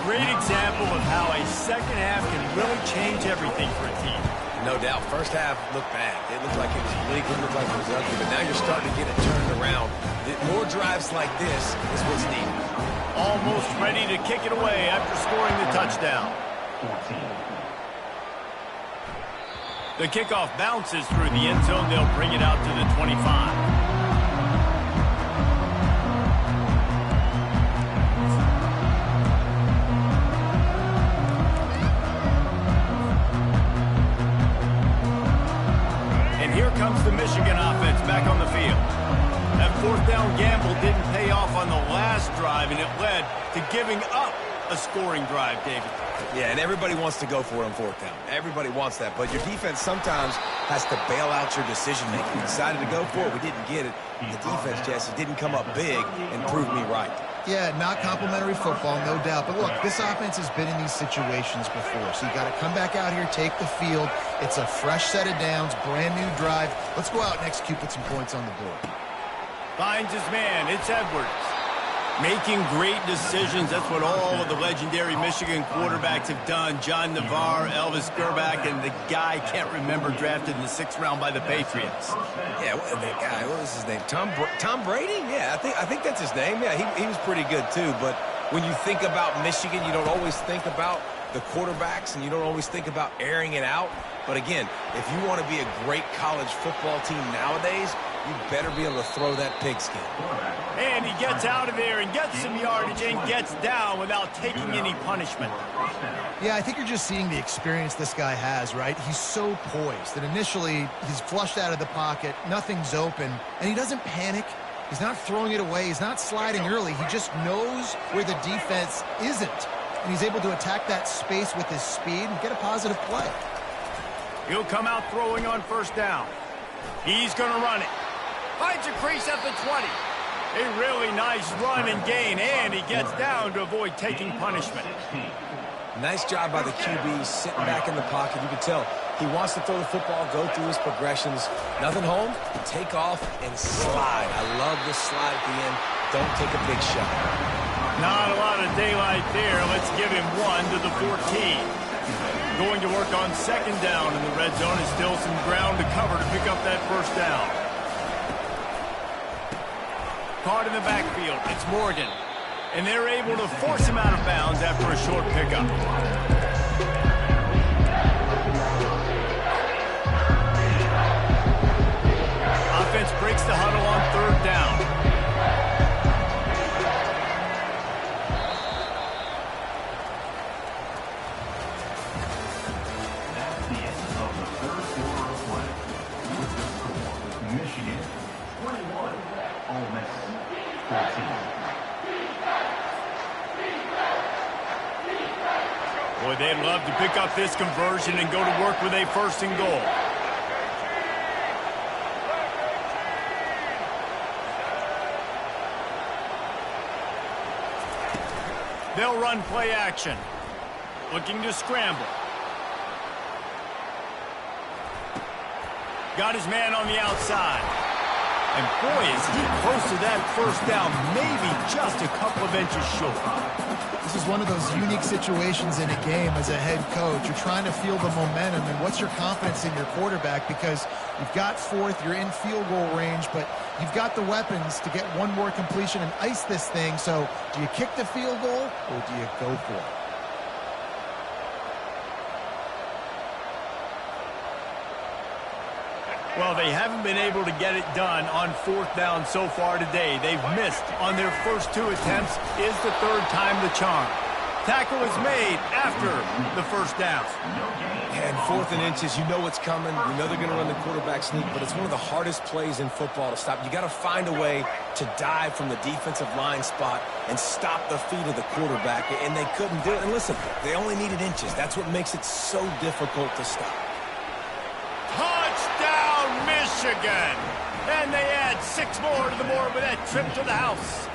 Great example of how a second half can really change everything for a team. No doubt. First half looked bad. It looked like it was bleak. It looked like it was ugly. But now you're starting to get it turned around. More drives like this is what's needed. Almost ready to kick it away after scoring the touchdown. 14. The kickoff bounces through the end zone. They'll bring it out to the 25. Here comes the Michigan offense back on the field. That fourth down gamble didn't pay off on the last drive, and it led to giving up a scoring drive, David. Yeah, and everybody wants to go for it on fourth down. Everybody wants that, but your defense sometimes has to bail out your decision-making. We decided to go for it. We didn't get it. The defense, Jesse, didn't come up big and prove me right. Yeah, not complimentary football, no doubt. But look, this offense has been in these situations before. So you got to come back out here, take the field. It's a fresh set of downs, brand new drive. Let's go out and execute, put some points on the board. Finds his man. It's Edwards. Making great decisions. That's what all of the legendary Michigan quarterbacks have done. John Navarre, Elvis Grbac, and the guy I can't remember drafted in the 6th round by the Patriots. Yeah, the guy, what was his name? Tom Brady? Yeah, I think that's his name. Yeah, he was pretty good too. But when you think about Michigan, you don't always think about the quarterbacks, and you don't always think about airing it out. But again, if you want to be a great college football team nowadays, you better be able to throw that pigskin. And he gets out of there and gets some yardage and gets down without taking any punishment. Yeah, I think you're just seeing the experience this guy has, right? He's so poised that initially he's flushed out of the pocket, nothing's open, and he doesn't panic. He's not throwing it away. He's not sliding early. He just knows where the defense isn't, and he's able to attack that space with his speed and get a positive play. He'll come out throwing on first down. He's going to run it. Finds a crease at the 20. A really nice run and gain, and he gets down to avoid taking punishment. Nice job by the QB sitting back in the pocket. You can tell he wants to throw the football, go through his progressions. Nothing home, take off and slide. I love the slide at the end. Don't take a big shot. Not a lot of daylight there. Let's give him 1 to the 14. Going to work on second down in the red zone. Is still some ground to cover to pick up that first down. Caught in the backfield. It's Morgan. And they're able to force him out of bounds after a short pickup. Offense breaks the huddle on third down. That's the end of the third quarter of play. With the score, Michigan 21, Ole Miss 13. Boy, they'd love to pick up this conversion and go to work with a first and goal. They'll run play action. Looking to scramble. Got his man on the outside. And boy, is he close to that first down. Maybe just a couple of inches short. This is one of those unique situations in a game as a head coach. You're trying to feel the momentum, and what's your confidence in your quarterback? Because you've got fourth, you're in field goal range, but you've got the weapons to get one more completion and ice this thing. So do you kick the field goal or do you go for it? Well, they haven't been able to get it done on fourth down so far today. They've missed on their first two attempts. Is the third time the charm. Tackle is made after the first down. And 4th and inches, you know what's coming. You know they're going to run the quarterback sneak, but it's one of the hardest plays in football to stop. You got to find a way to dive from the defensive line spot and stop the feet of the quarterback, and they couldn't do it. And listen, they only needed inches. That's what makes it so difficult to stop. Touchdown, Michigan! And they add 6 more to the board with that trip to the house.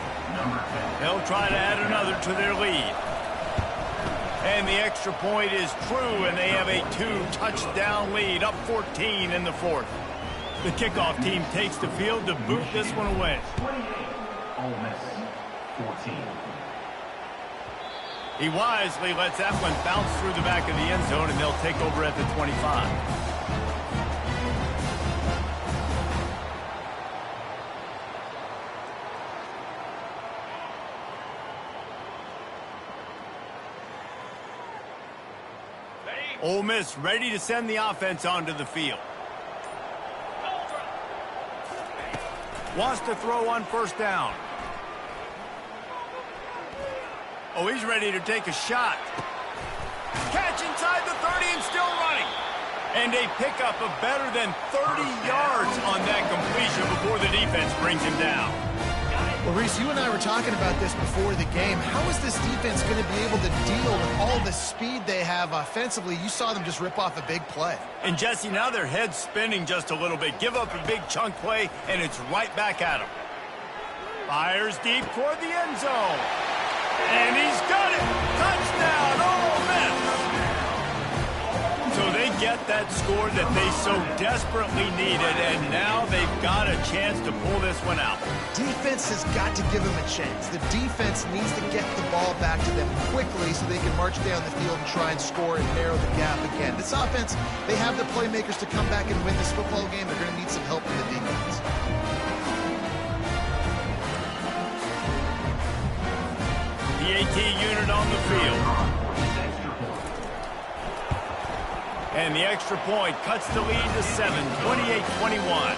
They'll try to add another to their lead. And the extra point is true, and they have a 2-touchdown lead, up 14 in the 4th. The kickoff team takes the field to boot this one away. 28, Ole Miss, 14. He wisely lets that one bounce through the back of the end zone, and they'll take over at the 25. Ole Miss ready to send the offense onto the field. Wants to throw on first down. Oh, he's ready to take a shot. Catch inside the 30 and still running. And they pick up a better than 30 yards on that completion before the defense brings him down. Well, Reese, you and I were talking about this before the game. How is this defense going to be able to deal with all the speed they have offensively? You saw them just rip off a big play. And, Jesse, now their head's spinning just a little bit. Give up a big chunk play, and it's right back at them. Fires deep toward the end zone. And he's got it. Touchdown, Ole Miss. So they get that score that they so desperately needed, and now they've got a chance to pull this one out. Defense has got to give them a chance. The defense needs to get the ball back to them quickly so they can march down the field and try and score and narrow the gap again. This offense, they have the playmakers to come back and win this football game. They're going to need some help from the defense. The AT unit on the field. And the extra point cuts the lead to 7, 28-21.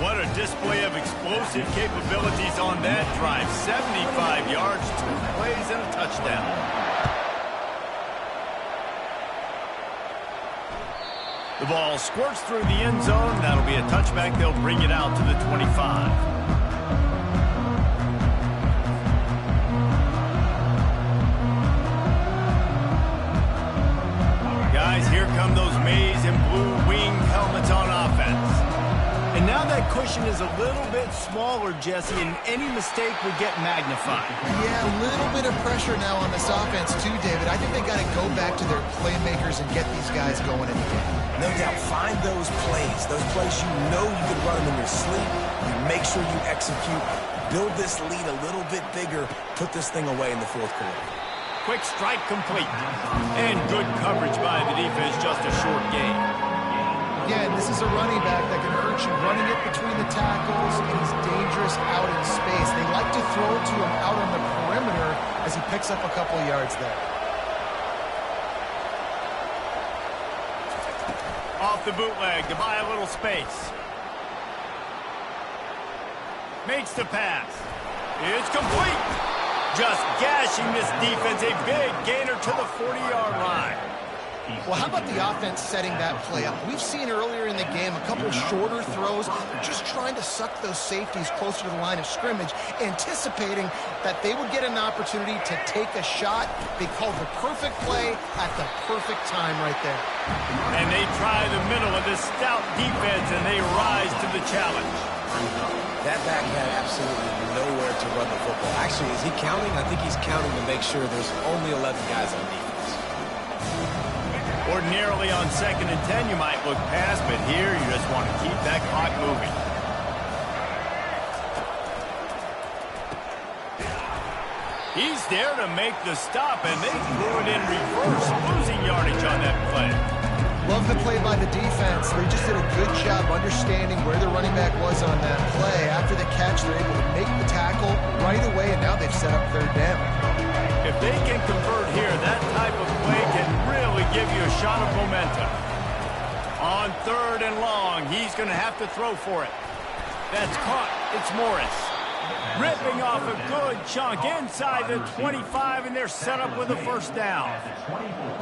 What a display of explosive capabilities on that drive. 75 yards, 2 plays, and a touchdown. The ball squirts through the end zone. That'll be a touchback. They'll bring it out to the 25. Guys, here come those maize and blue wing helmets on offense. And now that cushion is a little bit smaller, Jesse, and any mistake would get magnified. Yeah, a little bit of pressure now on this offense too, David. I think they got to go back to their playmakers and get these guys going in the game. No doubt, find those plays you know you can run them in your sleep. You make sure you execute. Build this lead a little bit bigger. Put this thing away in the 4th quarter. Quick strike complete. And good coverage by the defense, just a short gain. Again, this is a running back that can hurt you. Running it between the tackles, and he's dangerous out in space. They like to throw it to him out on the perimeter as he picks up a couple of yards there. Off the bootleg to buy a little space. Makes the pass. It's complete. Just gashing this defense, a big gainer to the 40-yard line. Well, how about the offense setting that play up? We've seen earlier in the game a couple of shorter throws, just trying to suck those safeties closer to the line of scrimmage, anticipating that they would get an opportunity to take a shot. They called the perfect play at the perfect time right there. And they try the middle of this stout defense, and they rise to the challenge. That back had absolutely nowhere to run the football. Actually, is he counting? I think he's counting to make sure there's only 11 guys on defense. Ordinarily on 2nd and 10, you might look past, but here you just want to keep that clock moving. He's there to make the stop, and they threw it in reverse, losing yardage on that play. Love the play by the defense. They just did a good job understanding where the running back was on that play. After the catch, they're able to make the tackle right away, and now they've set up 3rd down. If they can convert here, that type of play can really give you a shot of momentum. On 3rd and long, he's going to have to throw for it. That's caught. It's Morris. Ripping off a good chunk inside the 25, and they're set up with a 1st down.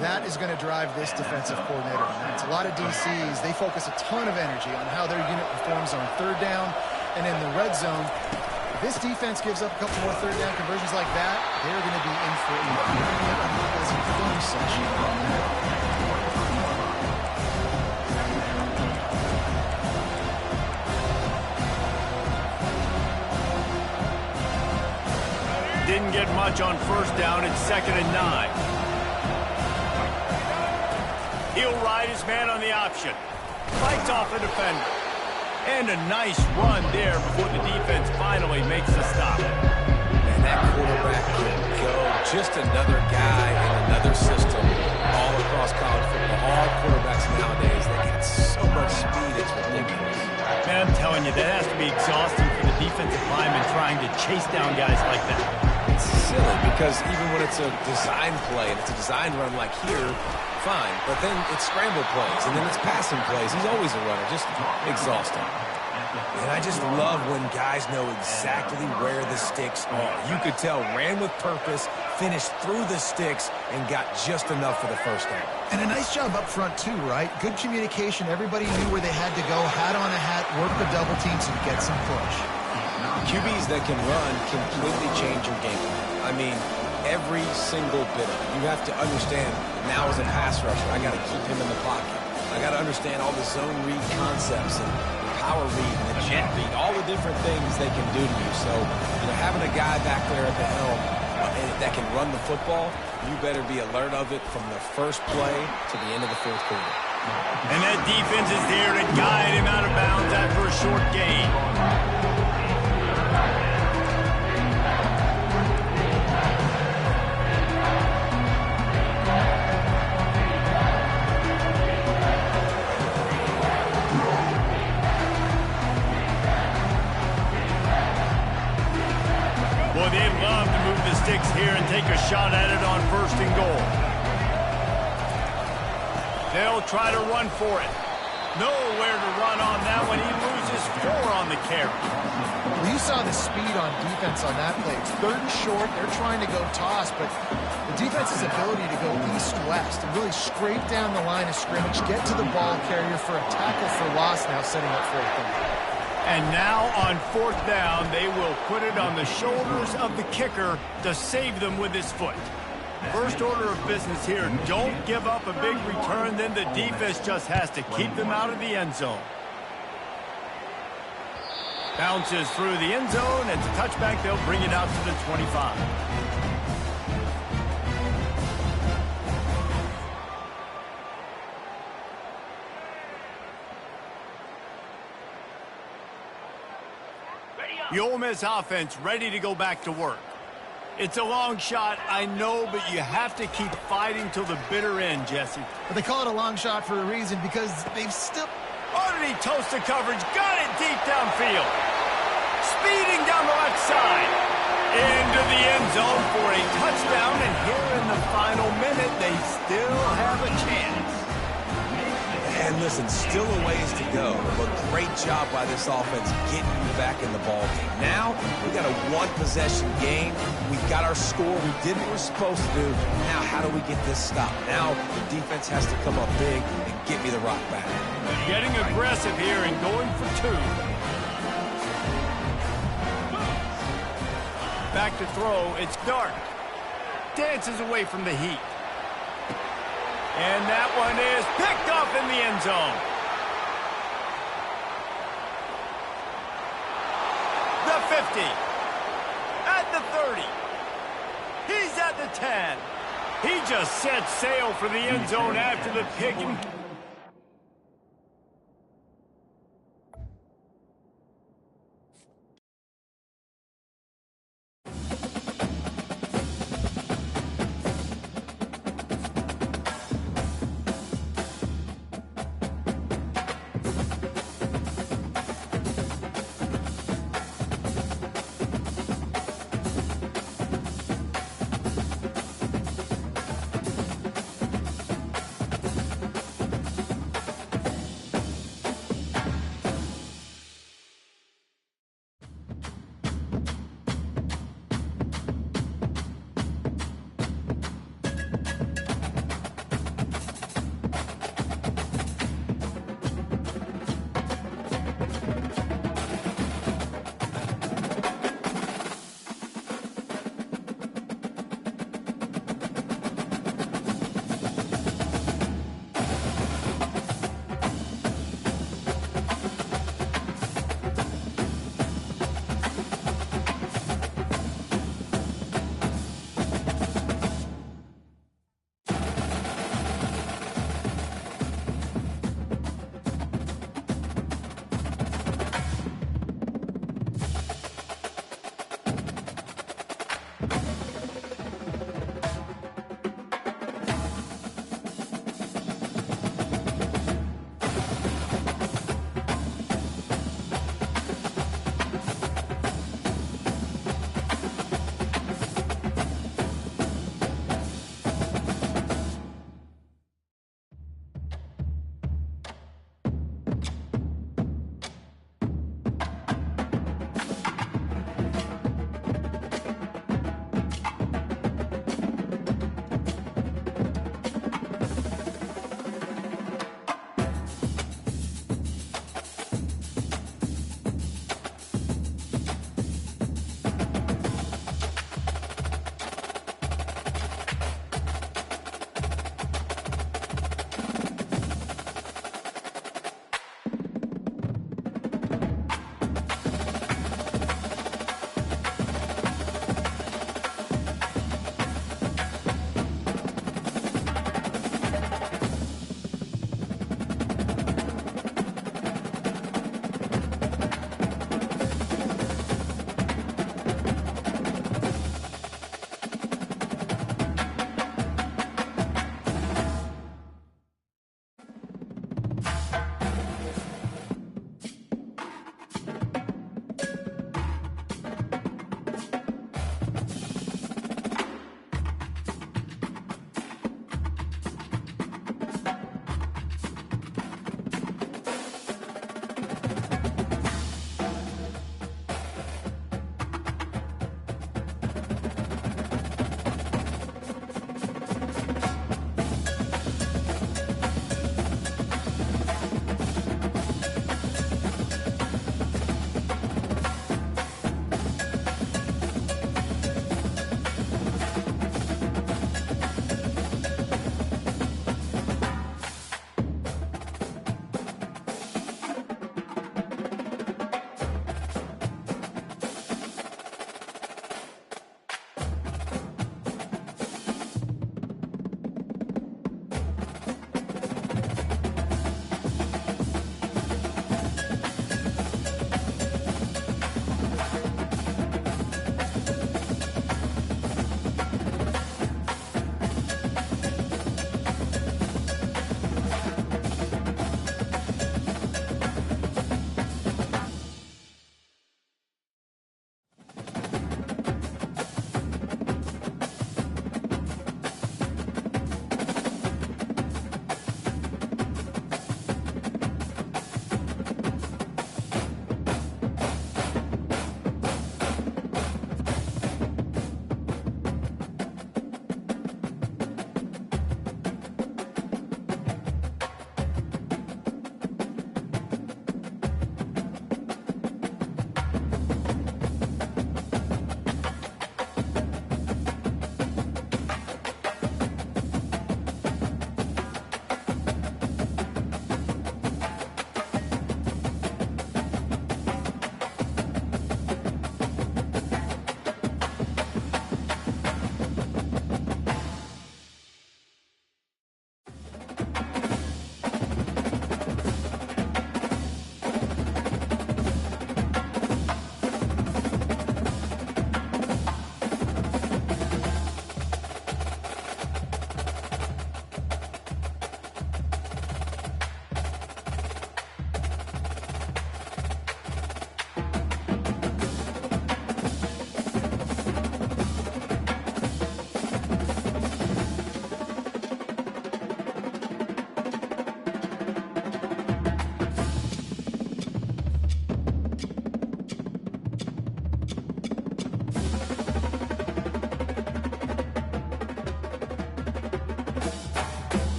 That is going to drive this defensive coordinator. It's a lot of DCs. They focus a ton of energy on how their unit performs on 3rd down and in the red zone. If this defense gives up a couple more 3rd down conversions like that, they're going to be in for a very unpleasant film session. Didn't get much on 1st down. It's 2nd and 9. He'll ride his man on the option. Fights off a defender. And a nice run there before the defense finally makes the stop. And that quarterback can go. Just another guy in another system all across college football. All quarterbacks nowadays, they got so much speed, it's ridiculous. Man, I'm telling you, that has to be exhausting for the defensive lineman trying to chase down guys like that. It's silly because even when it's a design play and it's a design run like here, fine. But then it's scramble plays and then it's passing plays. He's always a runner, just exhausting. And I just love when guys know exactly where the sticks are. You could tell, ran with purpose, finished through the sticks, and got just enough for the 1st down. And a nice job up front, too, right? Good communication. Everybody knew where they had to go. Hat on a hat, work the double team so you get some push. QBs that can run completely change your game. I mean, every single bit of it. You have to understand, now as a pass rusher, I got to keep him in the pocket. I got to understand all the zone read concepts and the power read and the jet read, all the different things they can do to you. So, having a guy back there at the helm that can run the football, you better be alert of it from the first play to the end of the 4th quarter. And that defense is there to guide him out of bounds after a short gain. Boy, they'd love to move the sticks here and take a shot at it on 1st and goal. They'll try to run for it. Nowhere to run on that one. He loses 4 on the carry. Well, you saw the speed on defense on that play. It's 3rd and short. They're trying to go toss, but the defense's ability to go east-west and really scrape down the line of scrimmage, get to the ball carrier for a tackle for loss, now setting up 4th down. And now on 4th down, they will put it on the shoulders of the kicker to save them with his foot. First order of business here, don't give up a big return, then the defense just has to keep them out of the end zone. Bounces through the end zone, it's a touchback, they'll bring it out to the 25. The Ole Miss offense ready to go back to work. It's a long shot, I know, but you have to keep fighting till the bitter end, Jesse. But they call it a long shot for a reason because they've still... Oh, did he toast the coverage? Got it deep downfield. Speeding down the left side. Into the end zone for a touchdown, and here in the final minute, they still have a chance. Yeah, And listen, still a ways to go, but great job by this offense getting you back in the ball game. Now, we got a one-possession game. We got our score. We did what we're supposed to do. Now, how do we get this stopped? Now, the defense has to come up big and get me the rock back. Getting aggressive here and going for two. Back to throw. It's dark. Dances away from the heat. And that one is picked off in the end zone. The 50. At the 30. He's at the 10. He just set sail for the end zone after the pick.